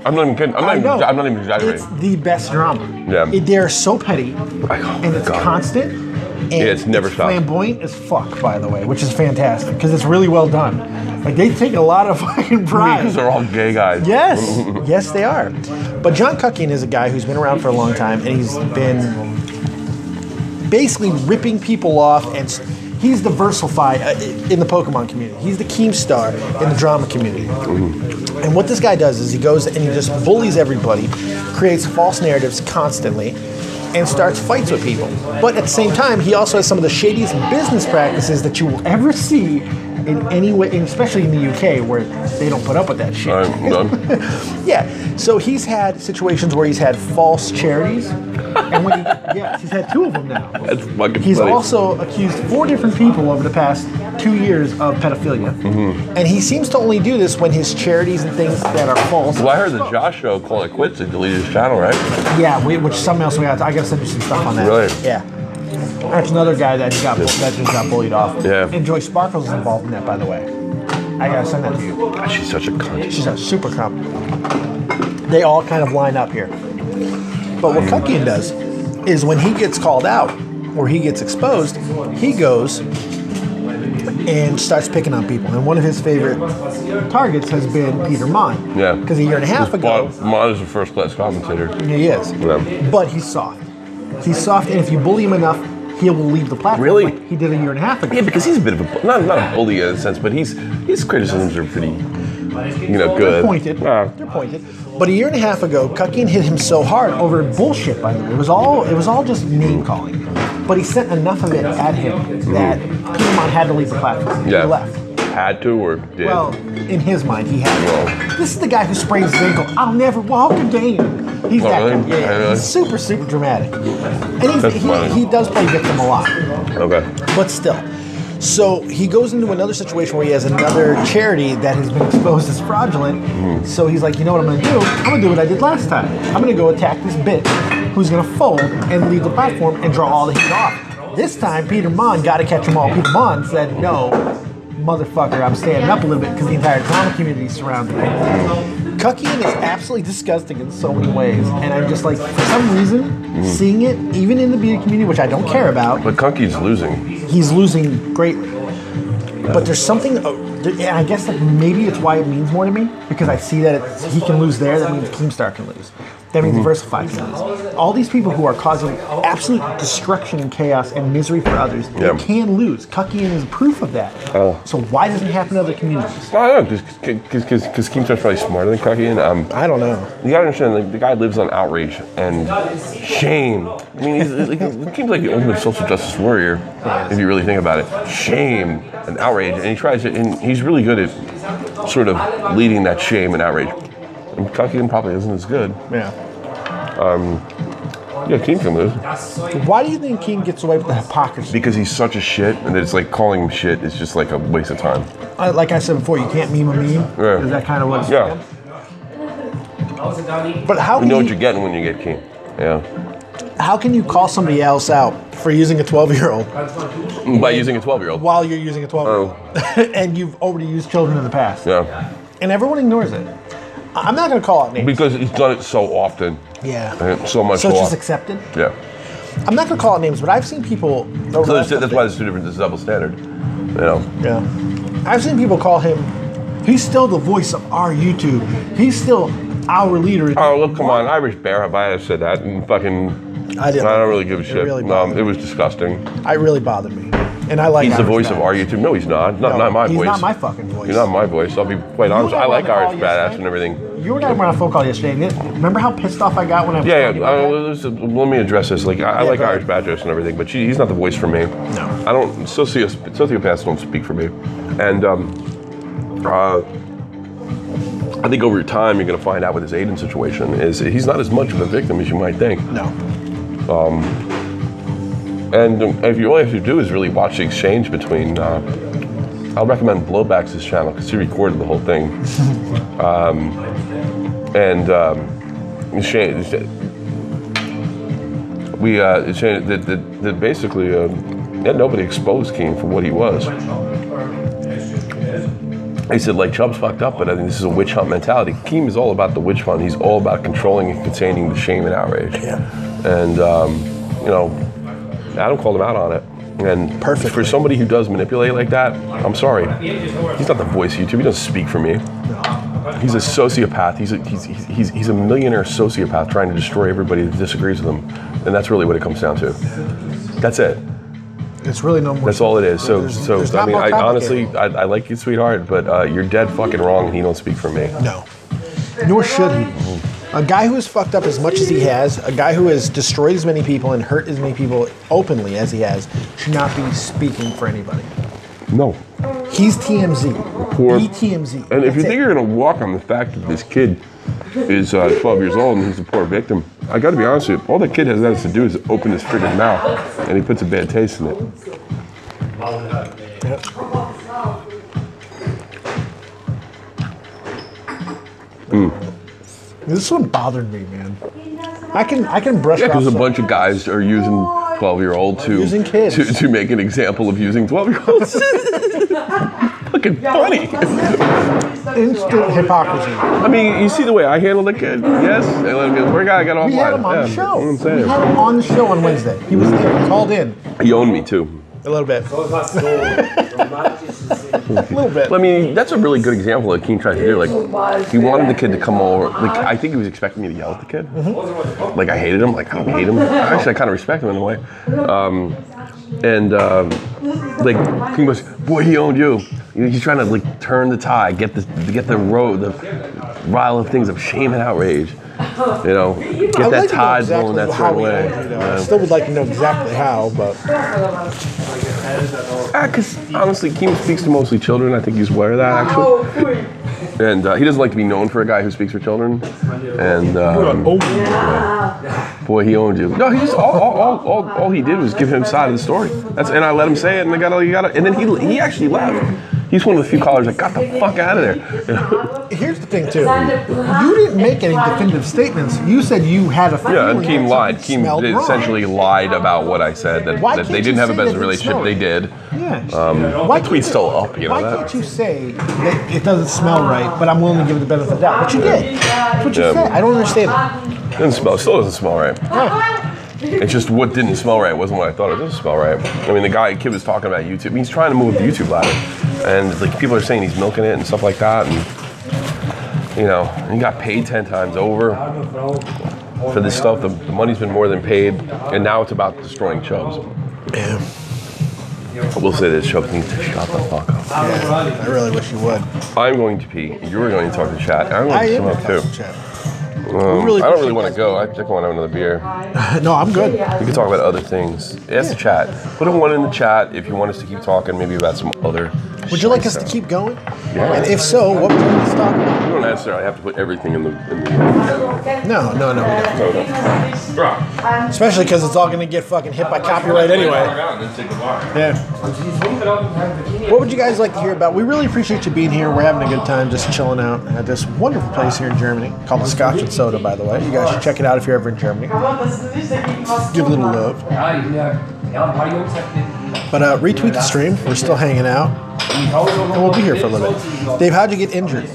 I'm not even kidding. I'm not even exaggerating. It's the best drama. Yeah. They're so petty, and it's constant. And it's never stopped. Flamboyant as fuck, by the way, which is fantastic because it's really well done. Like they take a lot of fucking pride. Because they're all gay guys. Yes, yes, they are. But John Cuckian is a guy who's been around for a long time, and he's been basically ripping people off, and he's the Versify in the Pokemon community. He's the Keemstar in the drama community. And what this guy does is he goes and he just bullies everybody, creates false narratives constantly, and starts fights with people. But at the same time, he also has some of the shadiest business practices that you will ever see in any way, especially in the UK where they don't put up with that shit. Yeah, so he's had situations where he's had false charities, and when he's had 2 of them now. That's fucking He's funny. also accused 4 different people over the past 2 years of pedophilia, and he seems to only do this when his charities and things that are false. Well, I heard the Josh show called it quits and deleted his channel, right? Yeah, which something else I gotta send you some stuff on that. Really? Yeah. That's another guy that just got bullied off. Yeah. And Joy Sparkles is involved in that, by the way. I gotta send that to you. God, she's such a cunt. She's a super cunt. They all kind of line up here. But what Cuckian does is when he gets called out or he gets exposed, he goes and starts picking on people. And one of his favorite targets has been Peter Mon. Yeah. Because a year and a half ago, Mon is a first-class commentator. he is. Yeah. But he's soft. He's soft, and if you bully him enough, he will leave the platform. Really? Like he did a year and a half ago. Yeah, because he's a bit of a not a bully in a sense, but his criticisms are pretty, good. They're pointed. They're pointed. But a year and a half ago, Cuckian hit him so hard over bullshit. By the way, it was all just name calling. But he sent enough of it at him that Peter Mon had to leave the platform. Yeah. He left. Had to or did? Well, in his mind, he had to. This is the guy who sprains his ankle. I'll never walk again. He's that really? guy. Yeah, Really? he's super, super dramatic. And That's funny. he does play victim a lot. Okay. But still. So he goes into another situation where he has another charity that has been exposed as fraudulent. So he's like, you know what I'm going to do? I'm going to do what I did last time. I'm going to go attack this bitch who's going to fold and leave the platform and draw all the heat off. This time, Peter Mon got to catch them all. Peter Mon said, no, motherfucker, I'm standing up a little bit because the entire drama community surrounded me. Cuckian is absolutely disgusting in so many ways, and I'm just like, for some reason, seeing it, even in the beauty community, which I don't care about, But Cuckian's losing. he's losing greatly. But there's something, and I guess that maybe it's why it means more to me, because I see that he can lose there, that means Keemstar can lose. That means Versify can lose. All these people who are causing absolute destruction and chaos and misery for others, they can lose. Cuckian is proof of that. So why doesn't it happen in other communities? I don't know, because Keemstar's probably smarter than Cuckian. I don't know. You gotta understand, like, the guy lives on outrage and shame. I mean, Keem's like the ultimate social justice warrior, if you really think about it. Shame and outrage, and he tries it, and he's really good at sort of leading that shame and outrage. And Keem probably isn't as good. Yeah. Yeah, Keem can lose. Why do you think Keem gets away with the hypocrisy? Because he's such a shit, and it's like calling him shit is just like a waste of time. Like I said before, you can't meme a meme. Yeah. Is that kind of what it's Yeah. But how You can know what you, you're getting when you get Keem. Yeah. how can you call somebody else out for using a 12-year-old By using a 12-year-old. while you're using a 12-year-old? And you've already used children in the past. Yeah. And everyone ignores it. I'm not going to call out names. Because he's done it so often. Yeah. And so much So it's just often. accepted? Yeah. I'm not going to call out names, but I've seen people... So that's why there's two different, there's a double standard. You know? Yeah. I've seen people call him... He's still the voice of our YouTube. He's still our leader. Oh, look, come on. Irish Bear, if I had said that, and fucking... I didn't. I don't really give a shit. really No, bothered it me. was disgusting. It really bothered me. And I like He's the Irish voice of Badass. our YouTube. No, he's not. Not my he's voice. not my fucking voice. You're not my voice. I'll be quite honest. were I like on the call Irish Badass yesterday? and everything. You were on a phone call yesterday. Remember how pissed off I got when I was Yeah, talking about that? let me address this. Like, I like go Irish ahead. Badass and everything, but he's not the voice for me. No. I don't. Sociopaths don't speak for me. And I think over time you're going to find out with his Adain situation is he's not as much of a victim as you might think. No. And if you all you have to do is really watch the exchange between. I'll recommend Blowback's his channel because he recorded the whole thing. That basically nobody exposed Keem for what he was. He said, like, Chubbs fucked up, but I think this is a witch hunt mentality. Keem is all about the witch hunt. He's all about controlling and containing the shame and outrage. Yeah. And, you know, Adam called him out on it. And Perfectly. for somebody who does manipulate like that, I'm sorry. He's not the voice of YouTube. He doesn't speak for me. He's a sociopath. He's a millionaire sociopath trying to destroy everybody that disagrees with him. And that's really what it comes down to. That's it. It's really no more. That's all it is. So There's I not mean, more I honestly, complicated. I like you, sweetheart, but you're dead fucking wrong, and he don't speak for me. No. Nor should he. A guy who has fucked up as much as he has, a guy who has destroyed as many people and hurt as many people openly as he has, should not be speaking for anybody. No. He's TMZ. Poor. Be TMZ. And if you That's think it. you're gonna walk on the fact that this kid is 12 years old and he's a poor victim, I gotta be honest with you, all the kid has to do is open his freaking mouth, and he puts a bad taste in it. Yep. This one bothered me, man. I can brush Yeah, off. because a some- bunch of guys are using 12-year-old Using kids. to make an example of using 12-year-olds. Fucking funny. instant hypocrisy. I mean, you see the way I handled the kid? Yes? Poor guy got offline. We had him on the Yeah, show. that's what I'm We saying. had him on the show on Wednesday. He was there. He called in He owned me too. a little bit. A little bit. I mean, that's a really good example of what Keem tried to do. Like, he wanted the kid to come over. Like, I think he was expecting me to yell at the kid. Like, I hated him. Like, I don't hate him. Actually, I kind of respect him in a way. Like, Keem goes, boy, he owned you. He's trying to, like, turn the tide, get the rile of things of shame and outrage. You know, get I'd that like to know tide exactly blowing that how certain he way. owned you, though. I still would like to know exactly how, but Because honestly, Keem speaks to mostly children. I think he's aware of that, actually. And he doesn't like to be known for a guy who speaks for children. And boy, he owned you. No, he just all he did was give him side of the story. And I let him say it, and and then he actually left. He's one of the few callers that got the fuck out of there. You know? here's the thing too. You didn't make any definitive statements. You said you had a feeling. Yeah, and Keem that lied. something Keem smelled wrong. essentially lied about what I said, Why that they can't didn't you have a say business that it relationship. smelled? They did. Yeah. My tweet's still up, you know Why that? can't you say that it doesn't smell right, but I'm willing to give it the benefit of the doubt? But you did. That's what you Yeah. said. I don't understand. Still doesn't smell right. It's just what didn't smell right wasn't what I thought it didn't smell right. I mean, the kid was talking about YouTube. He's trying to move the YouTube ladder, and like people are saying he's milking it and stuff like that. And you know, he got paid 10 times over for this stuff. The money's been more than paid, and now it's about destroying Chubbs. Yeah. I will say this: Chubbs needs to shut the fuck up. I really wish you would. I'm going to pee. You're going to talk to chat. I'm I going to am come up too. Chat. I don't really appreciate want to go. I think I want to have another beer. No, I'm good. We can talk about other things. Ask the chat. Put a one in the chat if you want us to keep talking, maybe about some other. Would you like us to keep going? Yeah. And if so, what would you like us to talk about? We don't necessarily have to put everything in the No, we don't. soda. Especially because it's all going to get fucking hit by copyright anyway. Yeah. What would you guys like to hear about? We really appreciate you being here. We're having a good time just chilling out at this wonderful place here in Germany called the Scotch and Soda, by the way. You guys should check it out if you're ever in Germany. Give a little love. But retweet the stream. We're still hanging out. And we'll be here for a little bit. Dave, how'd you get injured?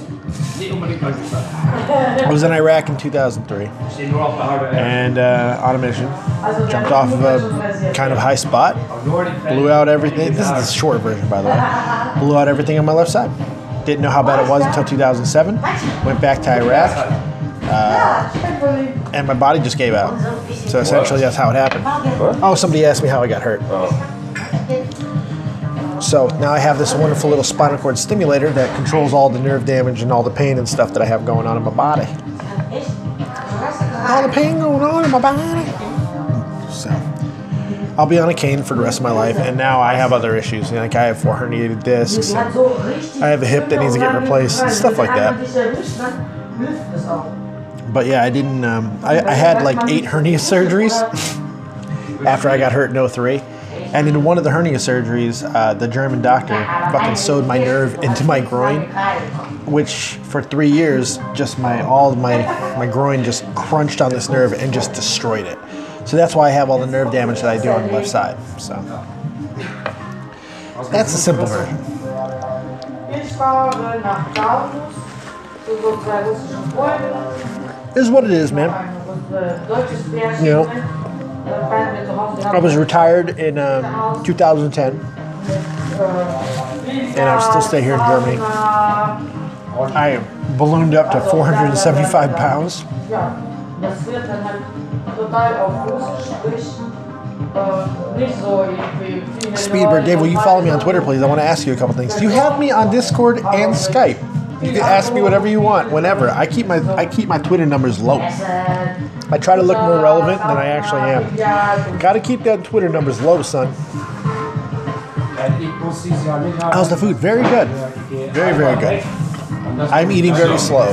I was in Iraq in 2003. And on a mission. Jumped off of a kind of high spot. Blew out everything. This is the short version, by the way. Blew out everything on my left side. Didn't know how bad it was until 2007. Went back to Iraq. And my body just gave out. So essentially that's how it happened. Oh, somebody asked me how I got hurt. So now I have this wonderful little spinal cord stimulator that controls all the nerve damage and all the pain and stuff that I have going on in my body. All the pain going on in my body. So I'll be on a cane for the rest of my life, and now I have other issues. Like I have 4 herniated discs. I have a hip that needs to get replaced and stuff like that. But yeah, I didn't. I had like 8 hernia surgeries after I got hurt in 03. And in one of the hernia surgeries, the German doctor fucking sewed my nerve into my groin, which for 3 years, just my groin just crunched on this nerve and just destroyed it. So that's why I have all the nerve damage that I do on the left side. So that's the simple version. It is what it is, man. You know. I was retired in 2010, and I still stay here in Germany. I ballooned up to 475 pounds. Speedbird Dave, will you follow me on Twitter, please? I want to ask you a couple things. Do you have me on Discord and Skype? You can ask me whatever you want, whenever. I keep my Twitter numbers low. I try to look more relevant than I actually am. Got to keep that Twitter numbers low, son. How's the food? Very good. Very, very good. I'm eating very slow.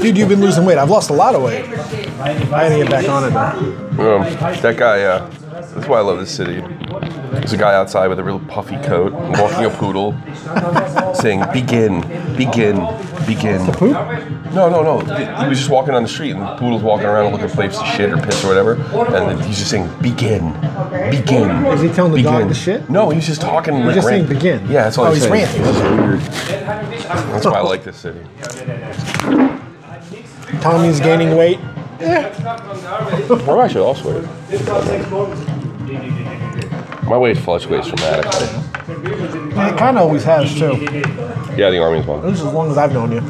Dude, you've been losing weight. I've lost a lot of weight. I gotta get back on it though. That guy, yeah. That's why I love this city. There's a guy outside with a real puffy coat, walking a poodle, saying, begin, begin, begin. The poop? No. He was just walking on the street, and the poodle's walking around looking for places to shit or piss or whatever, and he's just saying, begin, begin. Is he telling the dog to shit? No, he's just talking. He's just saying begin. Yeah, that's all he's saying. Ranting. That's weird. That's why I like this city. Tommy's gaining weight. Well, I should also weigh. My weight fluctuates dramatically. Yeah, it kind of always has too. Yeah, the Army's one. At least as long as I've known you.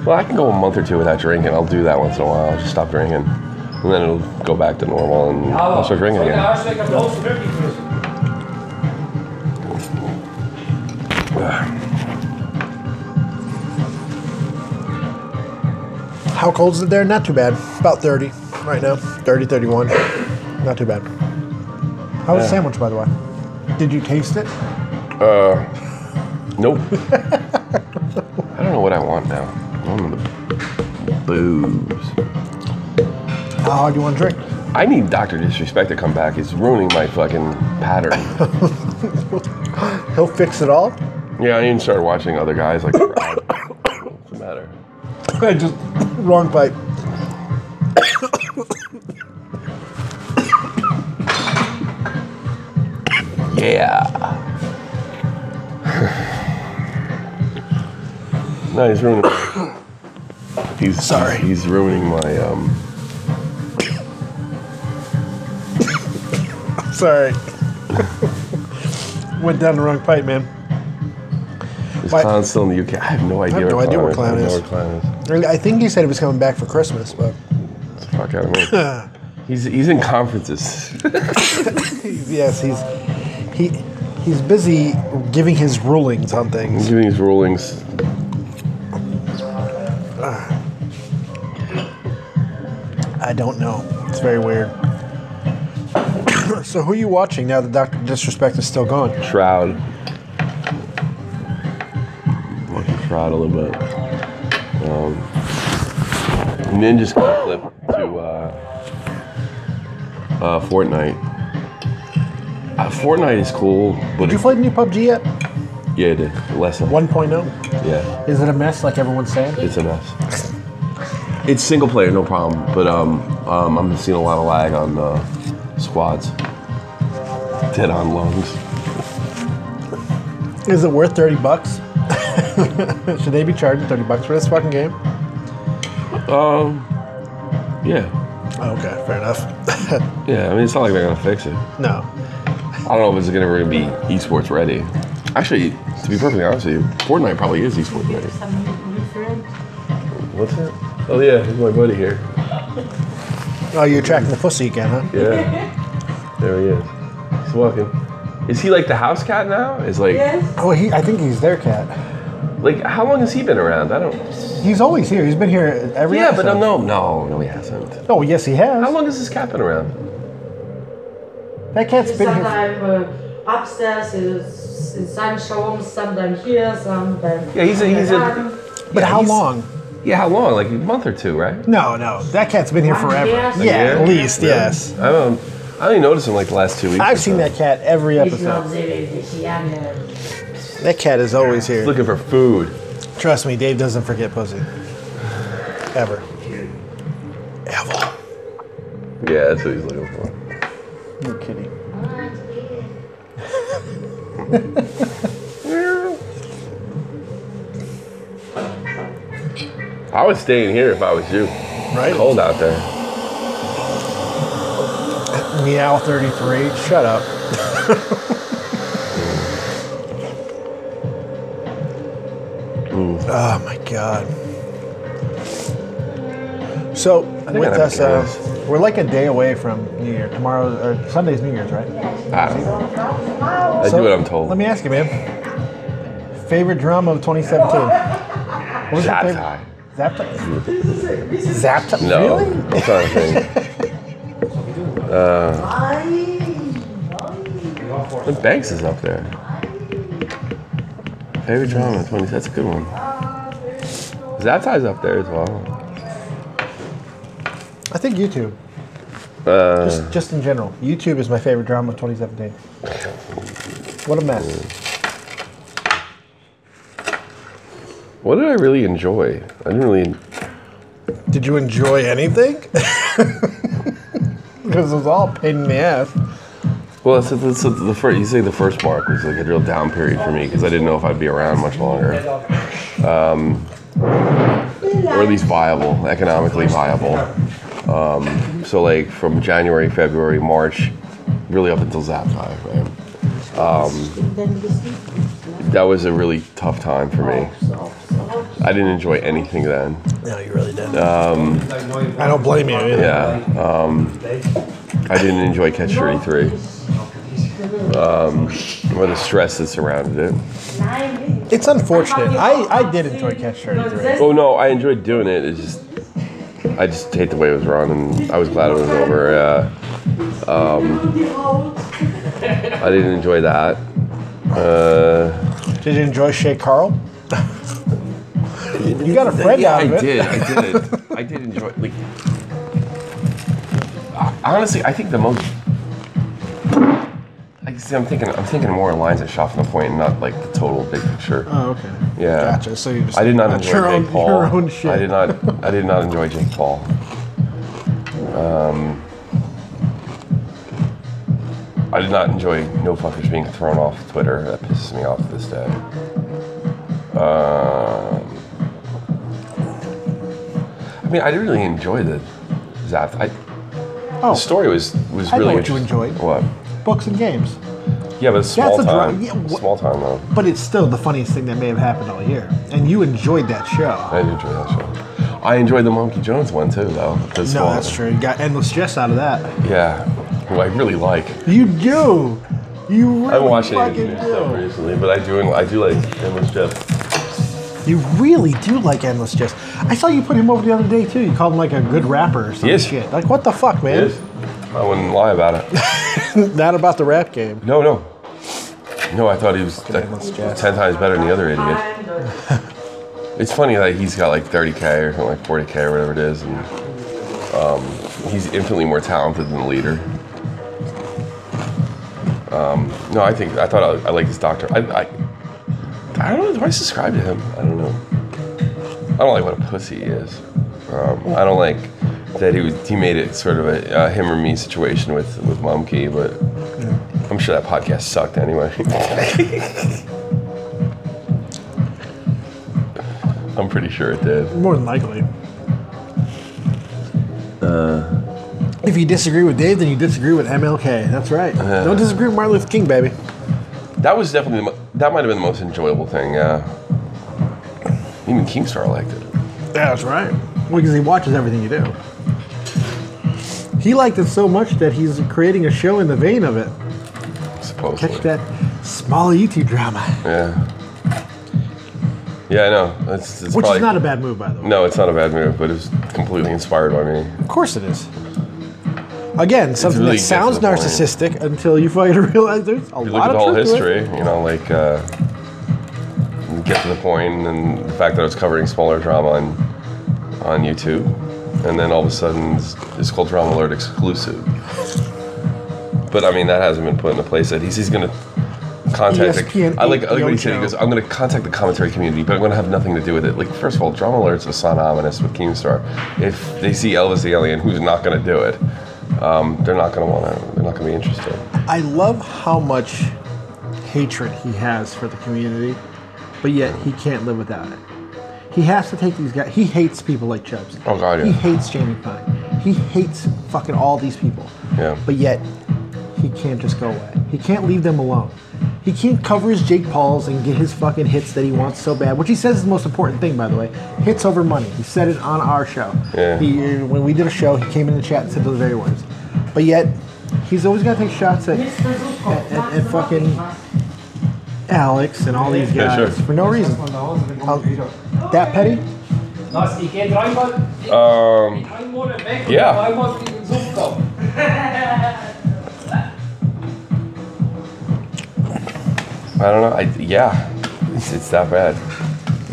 Well, I can go a month or 2 without drinking. I'll do that once in a while. I'll just stop drinking. And then it'll go back to normal and I'll start drinking again. How cold is it there? Not too bad. About 30 right now. 30, 31. Not too bad. How was the sandwich, by the way? Did you taste it? Nope. I don't know what I want now. I want the booze. How hard do you want to drink? I need Dr. Disrespect to come back. It's ruining my fucking pattern. He'll fix it all? Yeah, I even started watching other guys like what's the matter? I just, wrong pipe. Yeah. No, he's ruining. Sorry. He's ruining my Sorry. Went down the wrong pipe, man. Is Clown still in the UK? I have no idea. I have no idea where Clown is. I think he said he was coming back for Christmas, but Get the fuck out of me. He's in conferences. yes, he's busy giving his rulings on things. He's giving his rulings. I don't know. It's very weird. So who are you watching now that Dr. Disrespect is still gone? Shroud. proud a little bit. Ninja's gonna flip to Fortnite. Fortnite is cool, but Did you play the new PUBG yet? yeah, it did. Lesson. 1.0? Yeah, Is it a mess like everyone's saying? it's a mess. It's single player, no problem, but I'm seeing a lot of lag on squads. Dead on lungs. Is it worth $30? Should they be charging $30 for this fucking game? Yeah. Oh, okay, fair enough. Yeah, I mean, it's not like they're gonna fix it. No. I don't know if it's gonna really be esports ready. Actually, to be perfectly honest with you, Fortnite probably is esports ready. What's that? Oh yeah, there's my buddy here. Oh, you're tracking the pussy again, huh? Yeah. There he is. He's walking. Is he like the house cat now? Is like, Oh, I think he's their cat. like how long has he been around? I don't. He's always here. He's been here every Yeah, episode. but no, he hasn't. Oh, yes, he has. How long has this cat been around? That cat's been here. Sometimes upstairs is in sun showrooms, sometimes here, sometimes. Yeah, he's a. But yeah, how he's- long? Yeah, how long? Like a month or two, right? No. That cat's been here 1 forever. year? Yeah, Yeah? at least, Really? yes. I only noticed him like the last 2 weeks. I've or seen so. that cat every He's not episode. very young. That cat is always here. Looking for food. Trust me, Dave doesn't forget pussy. Ever. Ever. Yeah, that's what he's looking for. You're kidding. I was staying here if I was you. Right? Cold out there. Meow 33. Shut up. Oh my god. So think with I have us, gas. we're like a day away from New Year. Tomorrow or Sunday's New Year's, right? I don't know. I do what I'm told. Let me ask you, man. Favorite drum of 2017? What was your favorite? Zaptai. Zaptai? No, Really? I'm trying to think. The Banks is up there. Favorite drama 20. That's a good one. Zaptai's up there as well. I think YouTube. Just in general. YouTube is my favorite drama of 2017. What a mess. What did I really enjoy? I didn't really. Did you enjoy anything? Because it was all a pain in the ass. Well, it's the first. You say the first mark was like a real down period for me because I didn't know if I'd be around much longer, or at least viable, economically viable. So like from January, February, March, really up until Zaptai, right? That was a really tough time for me. I didn't enjoy anything then. No, you really didn't. I don't blame you either. Yeah. I didn't enjoy Catch 33. Or the stress that surrounded it. It's unfortunate. I did enjoy Catch 33. Oh no, I enjoyed doing it. It's just I just hate the way it was run, and I was glad it was over. I didn't enjoy that. Did you enjoy Shay Carl? You got a friend Yeah, out of it. I did enjoy. Like, honestly, I think the most. I'm thinking more along lines of shot from the point, and not like the total big picture. Oh, okay. Yeah. Gotcha. So you just I did not on enjoy your Jake Paul. Your own shit. I did not enjoy Jake Paul. I did not enjoy no fuckers being thrown off Twitter. That pisses me off to this day. I mean, I didn't really enjoy the Zap. The story was I really know what you interesting. enjoyed. What? Books and games. Yeah, but it's small That's a time. dra- yeah, Small time though. But it's still the funniest thing that may have happened all year. And you enjoyed that show. I did enjoy that show. I enjoyed the Monkey Jones one too, though. No, that's true. You got Endless Jest out of that. Yeah, who I really like. You do. You really I haven't watched any of fucking his new stuff do. recently, but I do like Endless Jest. You really do like Endless Jest. I saw you put him over the other day too. You called him like a good rapper or some Yes. shit. Like what the fuck, man? Yes. I wouldn't lie about it. Not about the rap game. No, I thought he was like Endless Jest. 10 times better than the other idiot. It's funny that he's got like 30K or something, like 40K or whatever it is, and he's infinitely more talented than the leader. No, I thought I like this doctor. I don't know. Do I subscribe to him? I don't know. I don't like what a pussy he is. I don't like that he made it sort of a him or me situation with Mumkey, but I'm sure that podcast sucked anyway. I'm pretty sure it did. More than likely. If you disagree with Dave, then you disagree with MLK. That's right. Don't disagree with Martin Luther King, baby. That was definitely that might have been the most enjoyable thing. Yeah. Even Keemstar liked it. Yeah, that's right. Well, because he watches everything you do. He liked it so much that he's creating a show in the vein of it. Supposedly. Catch that small YouTube drama. Yeah. Yeah, I know. It's Which probably, is not a bad move, by the way. No, it's not a bad move, but it was completely inspired by me. Of course it is. Again, something really that sounds narcissistic until you fucking realize there's a You look lot at the of whole truth history, to it. you know, like you get to the point, and the fact that I was covering smaller drama on YouTube, and then all of a sudden it's called Drama Alert exclusive. But I mean, that hasn't been put into place yet. He's going to contact. ESPN I like what he said. He show. goes, I'm going to contact the commentary community, but I'm going to have nothing to do with it. Like, first of all, Drama Alert's a synonymous with Keemstar. If they see Elvis the Alien, who's not going to do it, they're not going to want to. They're not going to be interested. I love how much hatred he has for the community, but yet he can't live without it. He has to take these guys. He hates people like Chubbs. Oh, God, yeah. He hates Jamie Pine. He hates fucking all these people. Yeah. But yet, he can't just go away. He can't leave them alone. He can't cover his Jake Pauls and get his fucking hits that he wants so bad, which he says is the most important thing, by the way. Hits over money. He said it on our show. Yeah. When we did a show, he came in the chat and said those very words. But yet, he's always got to take shots at fucking Alex and all these guys sure. for no reason. That petty? Yeah. I don't know. It's that bad.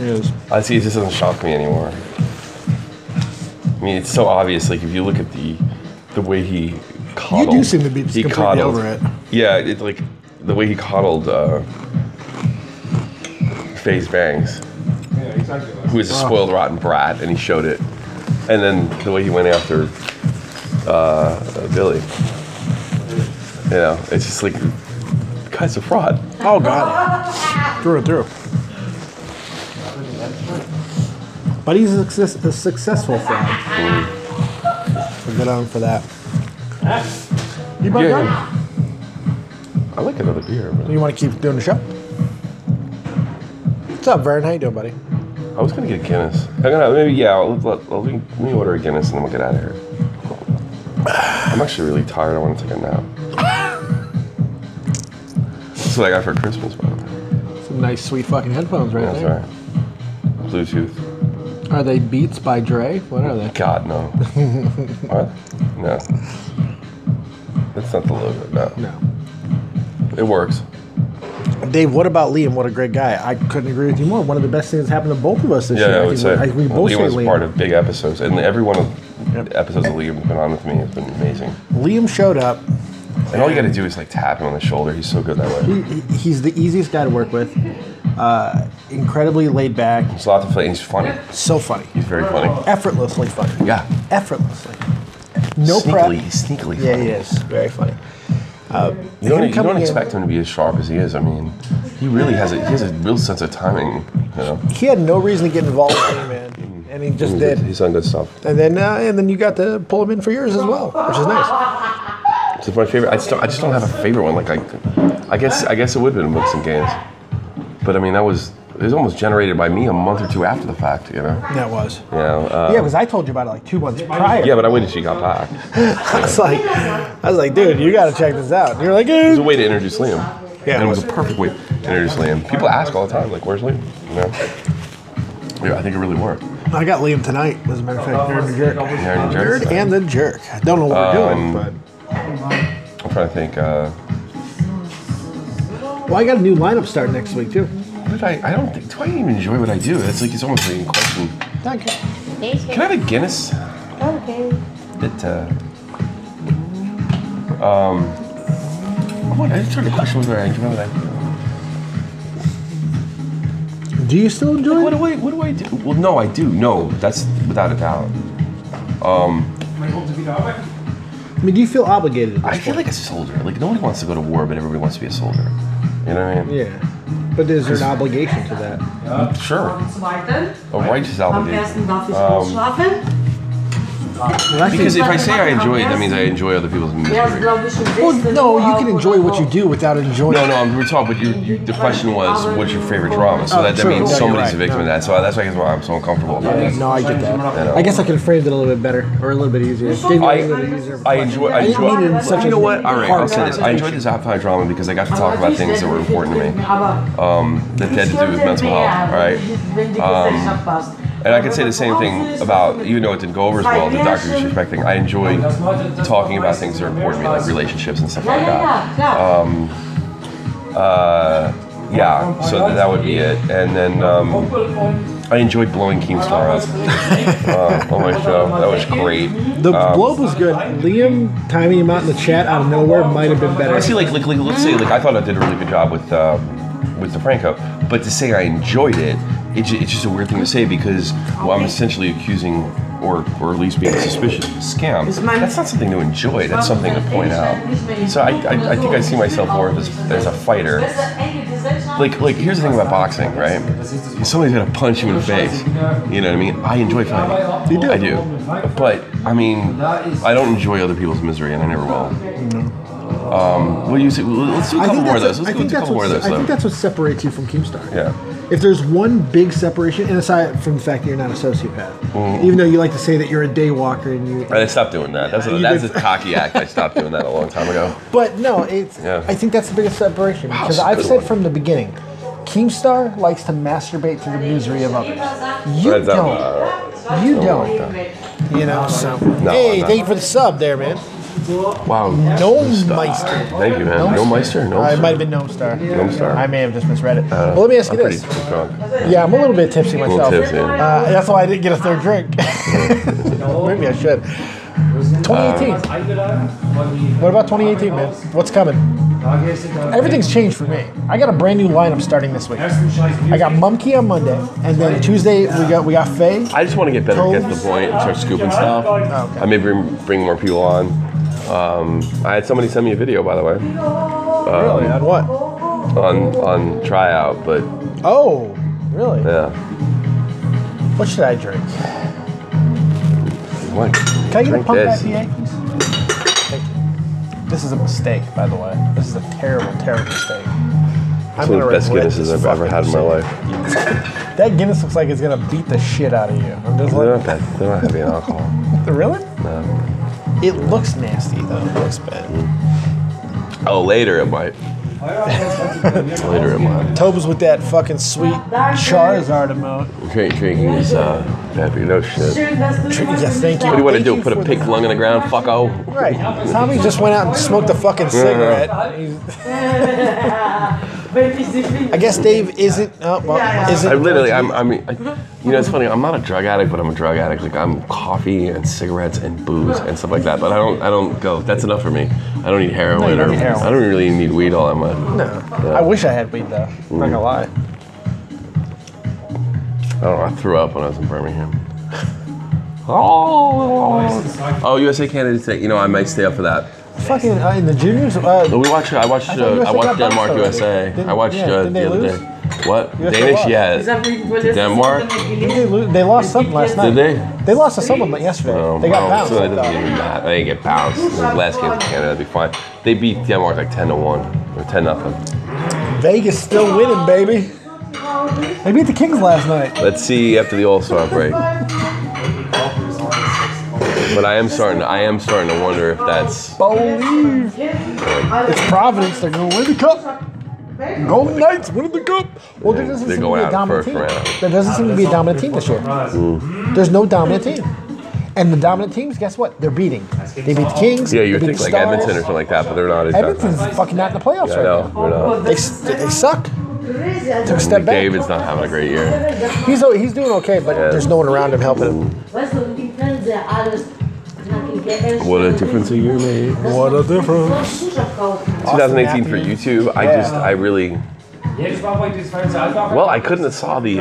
It is. I see. It just doesn't shock me anymore. I mean, it's so obvious. Like, if you look at the way he coddled, You do seem to be just completely over it. Yeah, it's like the way he coddled FaZe Bangs, who is a spoiled, rotten brat, and he showed it. And then the way he went after Billy. You know, it's just like, the guy's a fraud. Oh, God. Through and through. But he's a successful fraud. So good on him for that. You about done? I like another beer. But You want to keep doing the show? What's up, Vern? How you doing, buddy? I was gonna get a Guinness. Let me order a Guinness and then we'll get out of here. I'm actually really tired. I want to take a nap. That's what I got for Christmas, by the way. Some nice, sweet fucking headphones right That's there. right. Bluetooth. Are they Beats by Dre? What are they? God, no. What? No. That's not the logo. No. No. It works. Dave, what about Liam? What a great guy. I couldn't agree with you more. One of the best things that happened to both of us this year. Yeah, I would say. We both Liam say was Liam. part of big episodes, and every one of the episodes that Liam's been on with me has been amazing. Liam showed up. And all you got to do is like tap him on the shoulder. He's so good that way. He's the easiest guy to work with. Incredibly laid back. He's a lot to play. And he's funny. So funny. He's very funny. Effortlessly funny. Yeah. Effortlessly. No prep. Sneakily Yeah, funny. he is. Very funny. You don't expect him to be as sharp as he is. I mean, he really has he has a real sense of timing. You know, He had no reason to get involved with me, man. And he just did. He's done good stuff. And then you got to pull him in for yours as well, which is nice. It's my favorite. I just don't have a favorite one. Like I guess it would have been Books and Games, but I mean it was almost generated by me a month or two after the fact. You know. That was. You know, Yeah, because I told you about it like 2 months prior. Yeah, but I waited till she got back. I was like, dude, you got to check this out. And you're like, It was a way to introduce Liam. Yeah, and it was a perfect way to introduce Liam. People ask all the time, like, "Where's Liam?" You know. Yeah, I think it really worked. I got Liam tonight, as a matter of fact. Nerd and the Jerk. Nerd and the Jerk. Nerd and the Jerk. I don't know what we're doing, but. I'm trying to think. Well, I got a new lineup starting next week, too. did I don't think, do I even enjoy what I do? It's like, it's almost like in question. Thank you. Can I have a Guinness? Okay. I just tried to question whether I enjoy what I do. Do you still enjoy it? What do I do? Well, no, I do. No, that's without a doubt. I mean, do you feel obligated at this I feel like a soldier. Like, nobody wants to go to war, but everybody wants to be a soldier. You know what I mean? Yeah. But is there an obligation to that? Sure. Zweiten. A righteous Am obligation. ersten darf ich ausschlafen. Because if I say I enjoy it, that means I enjoy other people's misery. Well, no, you can enjoy what you do without enjoying it. No, we're talking, but the question was, what's your favorite drama? So that true. means No, somebody's you're a victim of that. So that's why I'm so uncomfortable about it. No, I get that. know. I guess I could have framed it a little bit better, or a little bit easier. Gave me a little bit easier. I enjoy. I didn't mean it in such You know a what? All right, hard I'll say this. I enjoyed this sci-fi drama because I got to talk about things that were important to me. That had to do with mental health. All right. And I could say the same thing about, even though it didn't go over as well, the Dr. Retrospective thing. I enjoy talking about things that are important to me, like relationships and stuff like that. Yeah, so that would be it. And then I enjoyed blowing Keemstar up on my show. That was great. The blow was good. Liam timing him out in the chat out of nowhere might have been better. I see, like let's say, like I thought I did a really good job with DeFranco, but to say I enjoyed it, it's just a weird thing to say because I'm essentially accusing, or at least being suspicious of a scam. That's not something to enjoy. That's something to point out. So I think I see myself more as a fighter. Like here's the thing about boxing, right? Somebody's gonna punch you in the face. You know what I mean? I enjoy fighting. You do? I do. But I mean, I don't enjoy other people's misery, and I never will. What do you say? Let's do a couple more of those. Let's do a couple more of those. I think that's what separates you from Keemstar. Yeah. If there's one big separation, and aside from the fact that you're not a sociopath, even though you like to say that you're a day walker and you... I stopped doing that. That's a cocky act. I stopped doing that a long time ago. But no, it's. Yeah. I think that's the biggest separation because that's a I've good said one. from the beginning, Keemstar likes to masturbate to the misery of others. You don't. You don't. You know. So hey, thank you for the sub there, man. Wow. No Meister. Thank you, man. No Meister? No. It might have been Gnome Star. Gnome Star. I may have just misread it. Well, let me ask you I'm this. pretty drunk. Yeah, I'm a little bit tipsy myself. tipsy. That's why I didn't get a third drink. Maybe I should. 2018. What about 2018, man? What's coming? Everything's changed for me. I got a brand new lineup starting this week. I got Mumkey on Monday, and then Tuesday we got Faye. I just want to get better, get to the point, and start scooping stuff. Okay. I may bring more people on. I had somebody send me a video, by the way. Really? On what? On tryout, but Oh, really? yeah. What should I drink? What? Can I get a Drink pump this. IPA, please? Thank you. This is a mistake, by the way. This is a terrible, terrible mistake. It's one of the best Guinnesses I've ever had in my life. That Guinness looks like it's gonna beat the shit out of you. I'm just They're like, not bad. They're not heavy in alcohol. really? No. It looks nasty though. It looks bad. Oh, later it might. Later it might. Tobes with that fucking sweet Charizard emote. Drinking is happy. No shit. Yes, thank you. What do you want to Thank do? Put a for pig the- lung in the ground? Fucko. Right. Tommy just went out and smoked a fucking cigarette. I guess Dave isn't. Isn't. I literally, you know, it's funny. I'm not a drug addict, but I'm a drug addict. Like I'm coffee and cigarettes and booze and stuff like that. But I don't go. That's enough for me. I don't need heroin No, you don't need heroin. I don't really need weed all that much. No. I wish I had weed though. I'm not gonna lie. I don't know. I threw up when I was in Birmingham. Oh, USA Canada State. You know, I might stay up for that. Fucking in the juniors. I watched USA got Denmark bounced USA. already. I watched Didn't the they other lose? day. What? USA Danish? lost. Yeah. Denmark? They lost something last night. Did they? They lost to someone yesterday. They got bounced. So it doesn't even matter. They didn't get bounced. The last game for Canada, that'd be fine. They beat Denmark like 10-1 or 10-0. Vegas still winning, baby. They beat the Kings last night. Let's see after the All-Star break. But I am starting to wonder if that's. Believe. It's Providence. They're going to win the cup. Golden Knights winning the cup. Well, there doesn't They're seem to going be a out dominant first team. round. There doesn't seem to be a dominant team this year. There's no dominant team. And the dominant teams, guess what? They're beating. They beat the Kings. Yeah, you would they beat think the like Stars. Edmonton or something like that, but they're not. Edmonton's fucking not in the playoffs Yeah, I right know. now. We're not. They suck. Took a step back. David's not having a great year. He's doing okay, but there's no one around him helping him. What a difference a year made. What a difference. 2018 for YouTube. I really. Well, I couldn't have saw the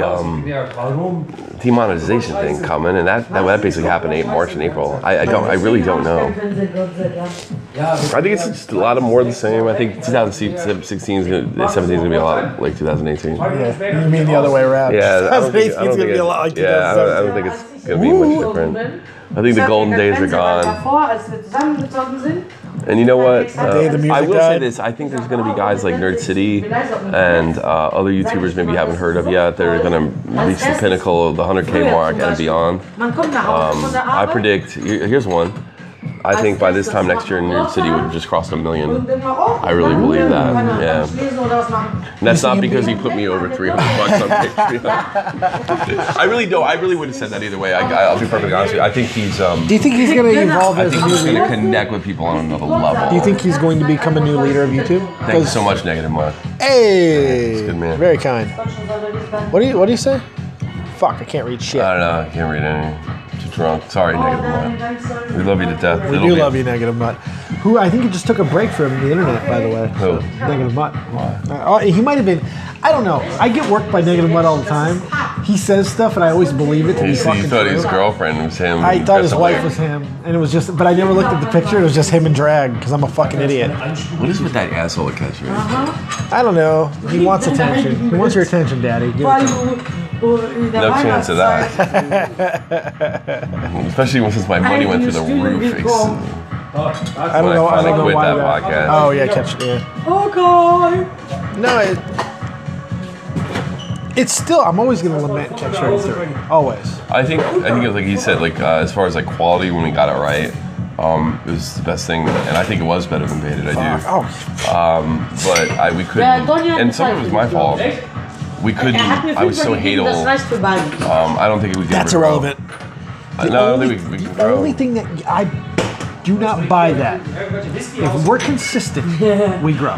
demonetization thing coming, and that basically happened in March and April. I really don't know. I think it's just a lot of more of the same. I think 2016 is gonna, 17 is gonna be a lot like 2018. Yeah, you mean the other way around? Yeah, I don't think 2018 is gonna be a lot like 2017. I don't think it's gonna be much different. I think the golden days are gone. And you know what? I will say this. I think there's going to be guys like Nerd City and other YouTubers maybe you haven't heard of yet. They're going to reach the pinnacle of the 100K mark and beyond. I predict, here's one. I think by this time next year, Nerd City would have just crossed 1 million. I really believe that. Yeah. And that's not because he put me over $300 on Patreon. I really don't. I really would have said that either way. I'll be perfectly honest with you. I think he's. Do you think he's going to evolve as a new leader? I think he's going to connect with people on another level. Do you think he's going to become a new leader of YouTube? Thank you so much, Negative Mud. Hey, He's a good man. Very kind. What do you say? Fuck, I can't read shit. I don't know. I can't read anything. Drunk. Sorry, Negative Mutt. We love you to death. We do love you, Negative Mutt. Who I think he just took a break from the internet, by the way. Who? Negative Mutt. Why? He might have been. I don't know. I get worked by Negative Mutt all the time. He says stuff, and I always believe it to be fucking true. You thought his true. girlfriend was him. I thought his wife was him, and it was just. But I never looked at the picture. It was just him in drag because I'm a fucking idiot. What is with that asshole at catcher? I don't know. He wants attention. He wants your attention, Daddy. Give it to him. No chance of that. Especially since my money went through the roof. I don't know. I don't know why that podcast. Oh yeah, catch it. Yeah. Okay. No, it's still. I'm always gonna lament catch 33. Always. I think like he said, like as far as like quality when we got it right. It was the best thing, and I think it was better than Baited. I do. But we couldn't, and some of it was my fault. We couldn't. I was so hateful. I don't think we could. That's irrelevant. No, I don't think we can grow. The only thing that I do not buy that. If we're consistent, we grow.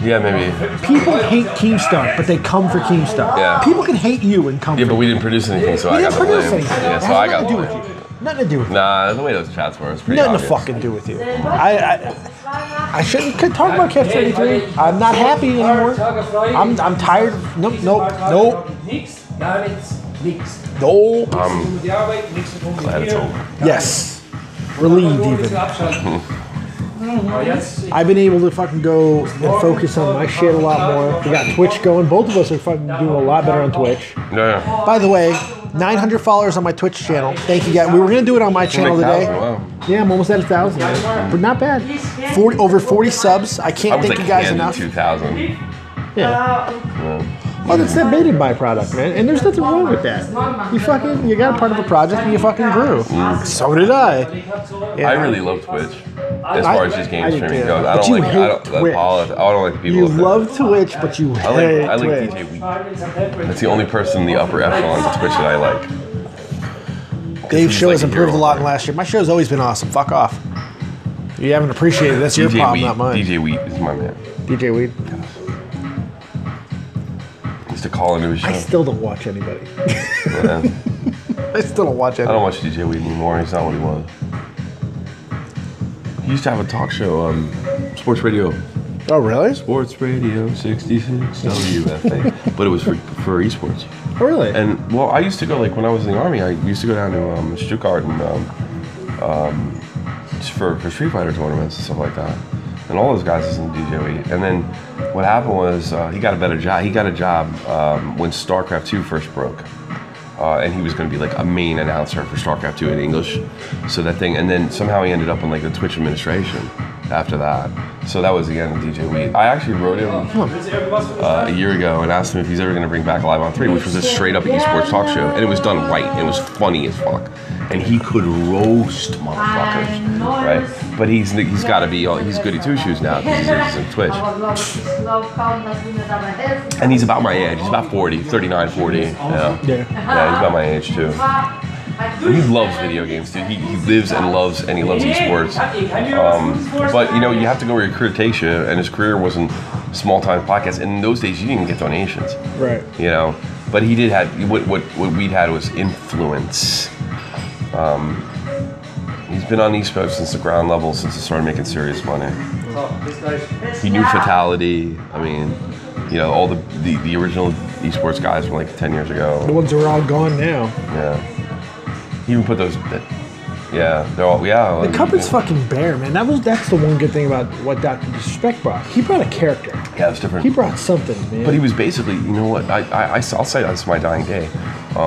Yeah, maybe. People hate Keemstar, but they come for Keemstar. Yeah. People can hate you and come. Yeah, but we didn't produce anything, so I got the blame. Yeah, so I got the blame. Nothing to do with you. Nah, the way those chats were, it's pretty Nothing obvious. to fucking do with you. I shouldn't could talk about Catch 33. I'm not happy anymore. I'm tired. Nope. No. I'm glad it's over. Yes. Relieved even. I've been able to fucking go and focus on my shit a lot more. We got Twitch going. Both of us are fucking doing a lot better on Twitch. Yeah. By the way, 900 followers on my Twitch channel. Thank you guys. We were gonna do it on my channel today. Wow. Yeah, I'm almost at 1,000, but not bad. Over 40 subs. I can't thank you guys enough. 2,000. Yeah. Oh, that's that baited byproduct, man. And there's nothing wrong with that. You got a part of a project and you fucking grew. So did I. Yeah. I really love Twitch. As far as just game streaming goes. I But don't you like hate I don't like the people You with love Twitch, but you hate I like Twitch. DJ Wheat. That's the only person in the upper echelons of Twitch that I like. Dave's show has like a improved a hero. lot in last year. My show's always been awesome. Fuck off. You haven't appreciated it. That's your problem, not mine. DJ Wheat is my man. DJ Weed. Used to call into his show. I still don't watch anybody. Yeah. I still don't watch I anybody. don't watch DJ Weed anymore. He's not what he was. He used to have a talk show, sports radio. Oh, really? Sports Radio 66 WFA. But it was for esports. Oh, really? And, well, I used to go, like, when I was in the Army, I used to go down to Stuttgart and for Street Fighter tournaments and stuff like that. And all those guys listened to DJ Weed. And then what happened was he got a better job. He got a job when StarCraft 2 first broke. And he was going to be like a main announcer for StarCraft 2 in English. So that thing, and then somehow he ended up in like the Twitch administration after that. So that was again DJ Weed. I actually wrote him a year ago and asked him if he's ever going to bring back Live on 3, which was a straight up esports talk show. And it was done right. It was funny as fuck. And he could roast motherfuckers, right? But he's got to be, he's goody two shoes now because he's in Twitch. And he's about my age. He's about 40, 39, 40. Yeah, he's about my age too. He loves video games, dude. He lives and loves esports. But you know, you have to go where your career takes you, and his career wasn't small-time podcasts. And in those days, you didn't even get donations. Right. You know, but he did have what we'd had was influence. He's been on esports since the ground level, since he started making serious money. He knew Fatality. I mean, you know, all the original esports guys from like 10 years ago. The ones that are all gone now. Yeah. He even put those. Yeah, they're all. Yeah. The cupboard's fucking bare, man. That's the one good thing about what Dr. Disrespect brought. He brought a character. Yeah, it was different. He brought something, man. But he was basically, you know what? I'll say that's my dying day.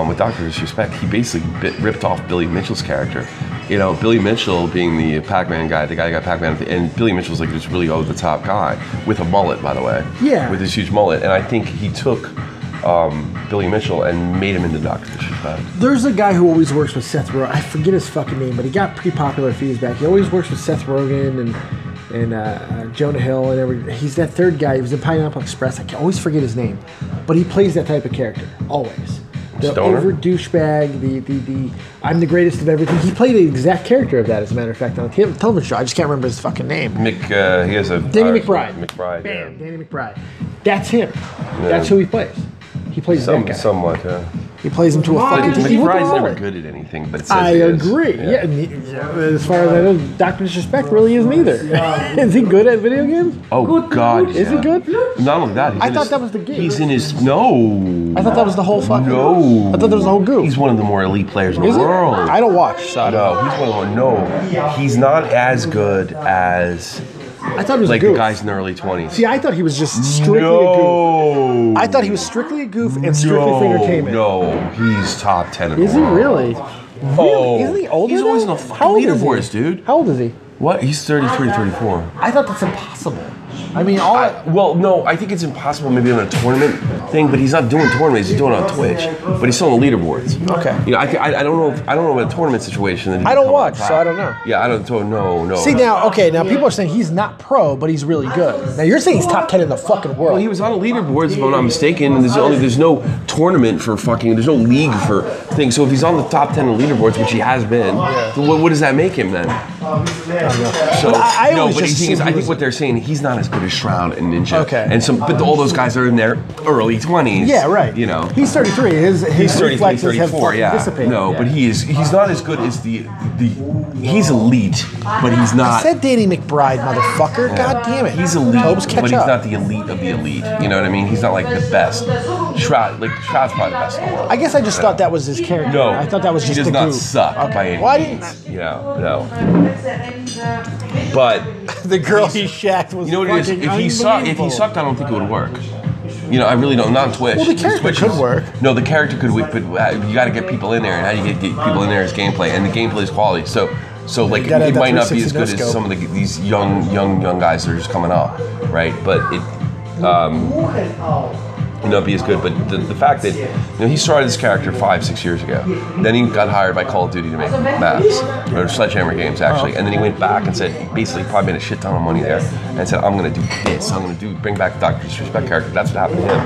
With Dr. Disrespect, he basically ripped off Billy Mitchell's character. You know, Billy Mitchell being the Pac-Man guy, the guy who got Pac-Man, and Billy Mitchell's like this really over-the-top guy with a mullet, by the way. Yeah. With this huge mullet, and I think he took Billy Mitchell and made him into Dr. Disrespect. There's a guy who always works with Seth Rogen. I forget his fucking name, but he got pretty popular a few years back. He always works with Seth Rogen and Jonah Hill and everything. He's that third guy. He was in Pineapple Express. I can always forget his name, but he plays that type of character always. The Stoner? over douchebag, the I'm the greatest of everything. He played the exact character of that, as a matter of fact, on a television show. I just can't remember his fucking name. He has a Danny McBride. McBride. Bam, Yeah. Danny McBride. That's him. Yeah. That's who he plays. He plays that guy. Somewhat, yeah. He plays him to a fucking T. McBride's never good at anything, but it says I he is. agree. Yeah. As far as I know, Dr. Disrespect really isn't either. Is he good at video games? Oh God, Is he good? Not only that, I thought that was the gig. He's in his no. I thought that was the whole fucking. No. I thought that was the whole group. He's one of the more elite players in the Is it? world. I don't watch, so I don't know. No, he's one of the no. He's not as good as I thought it was like a goof. the guys in the early 20s. See, I thought he was just strictly a goof. I thought he was strictly a goof and strictly for entertainment. No, he's top 10 in the Is he world. really? Oh, Isn't he older? He's always in now? the fucking How old is he? leaderboards, dude. How old is he? What? He's 33, 34. I thought that's impossible. I mean, Well, no, I think it's impossible maybe on a tournament thing, but he's not doing tournaments. He's doing it on Twitch, but he's still on the leaderboards. Okay. You know, I don't know. I don't know about a tournament situation. That he I can don't come watch, on so I top. don't know. Yeah, I don't. No. See now, okay, now people are saying he's not pro, but he's really good. Now you're saying he's top 10 in the fucking world. Well, he was on the leaderboards, if I'm not mistaken. And there's no tournament for fucking. There's no league for things. So if he's on the top 10 in the leaderboards, which he has been, then what does that make him then? So I no, always but the just thing is, assumed I he think was- what they're saying, he's not as good as Shroud and Ninja. Okay. And but all those guys are in their early 20s. Yeah, right. You know. He's 33. His He's 33, reflexes have 34, fucking yeah. dissipated. No, Yeah. but he's not as good as the he's elite, but he's I not. said Danny McBride, motherfucker. God damn it. He's elite, Chubbs, catch but he's up. not the elite of the elite. You know what I mean? He's not like the best. Shroud's probably the best in the world. I guess I just thought that was his character. No, I thought that was just he does a not goof. suck by any Well, I means. No. But The girl he shacked was you know what it is? fucking If he sucked, I don't think it would work. You know, I really don't. Not on Twitch. Well, the character Twitch could is- work. No, the character could work, but you got to get people in there, and how you get people in there is gameplay, and the gameplay is quality. So like gotta it have that might not be as 360 good as no-scope. some of these young guys that are just coming up, right? But it not be as good. But the fact that he started this character 5-6 years ago, then he got hired by Call of Duty to make maps or Sledgehammer games actually, and then he went back and said basically probably made a shit ton of money there, and said I'm going to do this. I'm going to bring back the Dr. Disrespect character. That's what happened to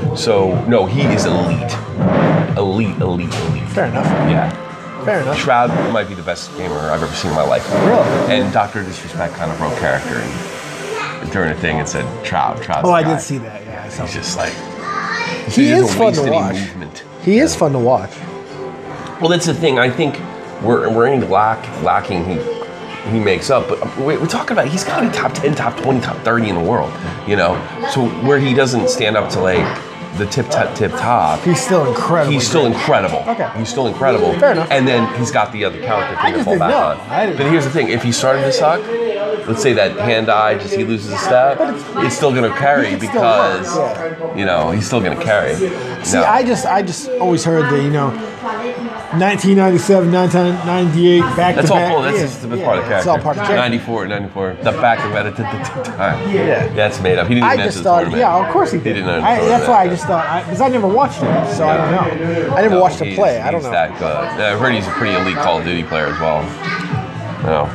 him. So no, he is elite. Fair enough. Yeah. Fair enough. Shroud might be the best gamer I've ever seen in my life. Really? And Dr. Disrespect kind of broke character during a thing and said Shroud's Oh, I the guy. did see that. Yeah, I saw He's that. just like He doesn't is fun waste to any watch. movement. He is fun to watch. Well, that's the thing. I think we're in lacking. He makes up, but we're talking about he's got to be top 10, top 20, top 30 in the world. You know, so where he doesn't stand up to like the tip top. He's still incredible. He's still incredible. Okay. He's still incredible. Fair enough. And then he's got the other character I thing to just fall didn't back know. on. I didn't But here's the thing: if he started to suck, let's say that hand-eye, just he loses a step, it's still going to carry He can still because work, he's still going to carry. See, I just always heard that 1997, 1998, back That's to all back. cool. That's just the part of the character. It's all part of the character. 94. The back of it at the time. Yeah. That's made up. He didn't I even just enter the thought, tournament. yeah, of course he did. He didn't enter the That's tournament. why I just thought, because I never watched it, so I don't know. I never watched him play. I don't know. He's that good. I've heard he's a pretty elite Call of Duty player as well. No.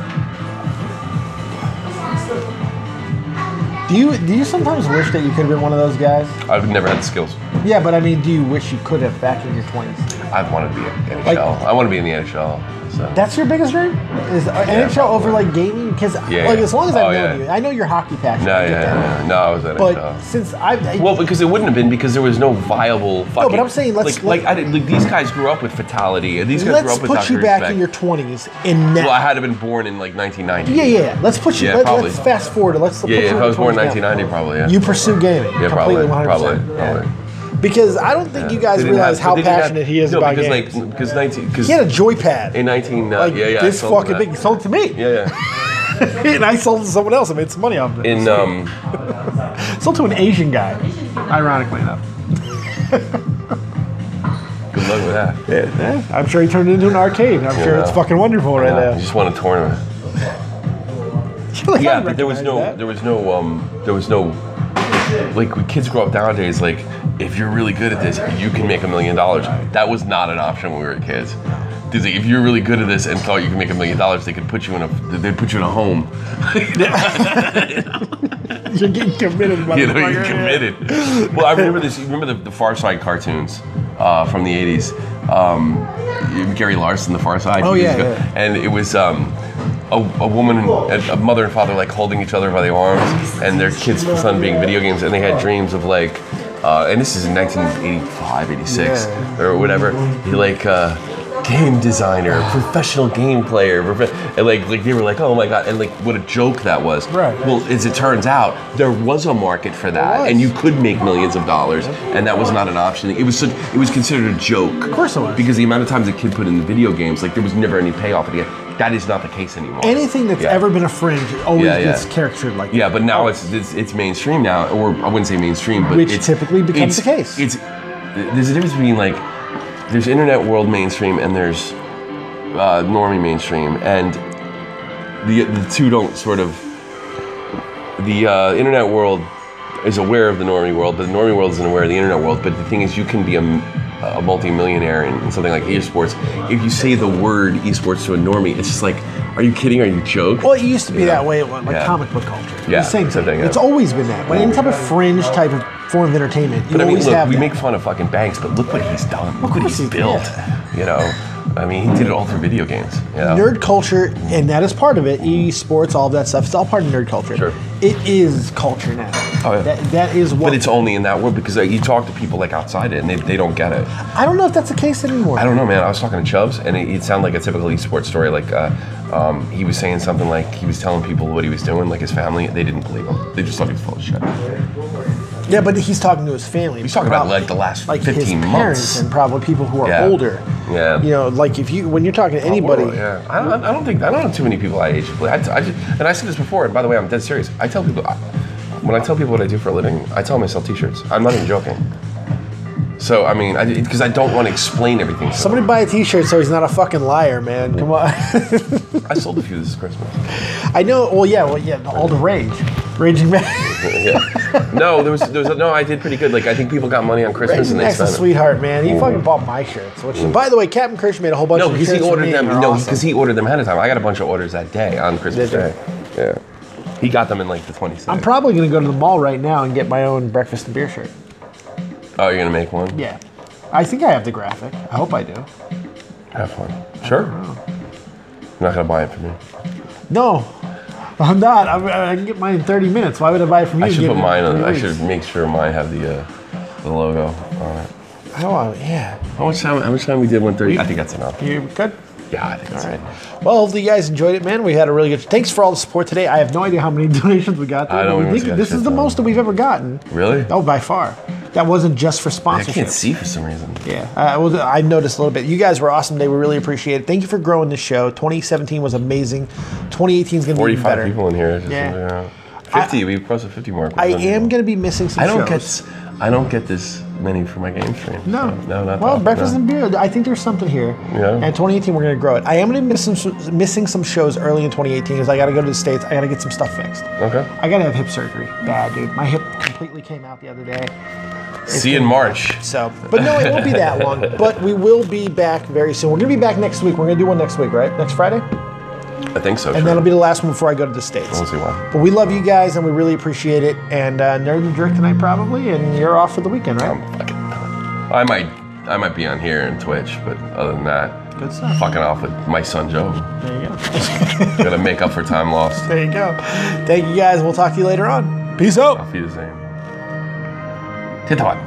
Do you sometimes wish that you could have been one of those guys? I've never had the skills. Yeah, but I mean, do you wish you could have back in your 20s? I want to be in NHL. Like- I want to be in the NHL. So. That's your biggest dream? Is NHL over like gaming? Because as long as I've known you, I know you're hockey passionate. No, I was NHL. But since well, because it wouldn't have been because there was no viable fucking. No, but I'm saying like these guys grew up with Fatality, and these guys grew up with let's put you back in your 20s and now. Well, I had to have been born in like 1990. Yeah. Let's put you. Let's fast forward. Let's. Yeah, if I was born in 1990, probably. Yeah. You pursue gaming. Yeah, completely, probably. 100%. Probably. Because I don't think you guys realize how passionate he is about games. Because he had a joypad. In 19, this fucking big. He sold it to me. Yeah. And I sold it to someone else. I made some money off it. Sold to an Asian guy. Ironically enough. Good luck with that. Yeah, I'm sure he turned it into an arcade. I'm sure it's fucking wonderful right now. You just won a tournament. Yeah, but there was no. Like when kids grow up nowadays, like if you're really good at this, you can make $1 million. That was not an option when we were kids. Because if you're really good at this and thought you could make $1 million, they could put you in a home. You're getting committed, motherfucker. You're committed. Well, I remember this. You remember the Far Side cartoons from the '80s? Gary Larson, the Far Side. Oh yeah. And it was. A woman, a mother and father, like holding each other by the arms, and their kid's son being video games, and they had dreams of like, and this is in 1985, 86, or whatever. He like game designer, professional game player, and like they were like, oh my god, and like what a joke that was. Right. Well, as it turns out, there was a market for that, and you could make millions of dollars, and that was not an option. It was considered a joke. Of course it was. Because the amount of times a kid put in the video games, like there was never any payoff at the end. That is not the case anymore. Anything that's ever been a fringe always gets caricatured like that. Yeah, but now it's mainstream now, or I wouldn't say mainstream, but which typically becomes the case. There's a difference between like there's internet world mainstream and there's normie mainstream, and the two don't sort of. The internet world is aware of the normie world, but the normie world isn't aware of the internet world. But the thing is, you can be a multi-millionaire in something like esports. If you say the word esports to a normie, it's just like, are you kidding? Are you joking? Well, it used to be that way, like comic book culture. Yeah, the same thing. Yeah. It's always been that. When any type of fringe type of form of entertainment, you always have we that. make fun of fucking Banks, but look what he's done. Look what he's built. You know, I mean, he did it all through video games. You know? Nerd culture, and that is part of it. Esports, all of that stuff. It's all part of nerd culture. Sure. It is culture now. Oh, yeah. That is what. But it's only in that world because you talk to people like outside it, and they don't get it. I don't know if that's the case anymore. I don't know, man. I was talking to Chubbs, and it sounded like a typical esports story. Like he was saying something like he was telling people what he was doing, like his family. They didn't believe him. They just thought he was full of shit. Yeah, but he's talking to his family. He's talking about like the last 15 his months. Parents and probably people who are older. Yeah. You know, like when you're talking to anybody. Yeah. I don't know too many people I age. And I said this before. And by the way, I'm dead serious. I tell people when I tell people what I do for a living, I tell them I sell T-shirts. I'm not even joking. So I mean, because I don't want to explain everything. Somebody buy a T-shirt so he's not a fucking liar, man. Come on. I sold a few this Christmas. I know. Well, yeah. All the raging man. Yeah. No, there was no. I did pretty good. Like I think people got money on Christmas and they spent a sweetheart, man. He fucking bought my shirts. Which, by the way, Captain Kirsch made a whole bunch of shirts. No, because he ordered them. No, awesome. because he ordered them ahead of time. I got a bunch of orders that day on Christmas Day. Yeah. He got them in like the 26th. I'm probably gonna go to the mall right now and get my own breakfast and beer shirt. Oh, you're gonna make one? Yeah. I think I have the graphic. I hope I do. Have fun. Sure. You're not gonna buy it for me. No, I'm not. I can get mine in 30 minutes. Why would I buy it from you? I should put mine on. I should make sure mine have the logo on it. Oh yeah. How much time we did 1:30? I think that's enough. You good? Yeah, I think that's all right. enough. Well, hopefully you guys enjoyed it, man. We had a really good. Thanks for all the support today. I have no idea how many donations we got. I don't even. This is the most that we've ever gotten. Really? Oh, by far. That wasn't just for sponsorship. I can't see for some reason. Yeah, I noticed a little bit. You guys were awesome. They were really appreciated. Thank you for growing this show. 2017 was amazing. 2018 is going to be even better. 45 people in here. Yeah. 50. We crossed the 50 mark. I am going to be missing some shows. I don't get this many for my game stream. No. No, not well, that. breakfast and beer. I think there's something here. Yeah. And 2018, we're going to grow it. I am going to be missing some shows early in 2018 because I got to go to the States. I got to get some stuff fixed. Okay. I got to have hip surgery. Bad, dude. My hip completely came out the other day. See you in March. So, but no, it won't be that long. But we will be back very soon. We're going to be back next week. We're going to do one next week, right? Next Friday? I think so. And that'll be the last one before I go to the States. We'll see why. But we love you guys, and we really appreciate it. And Nerd and Jerk tonight, probably. And you're off for the weekend, right? I might I might be on here and Twitch, but other than that, Good stuff. fucking off with my son Joe. There you go. Gotta make up for time lost. There you go. Thank you guys. We'll talk to you later on. Peace out. Auf Wiedersehen. Titta.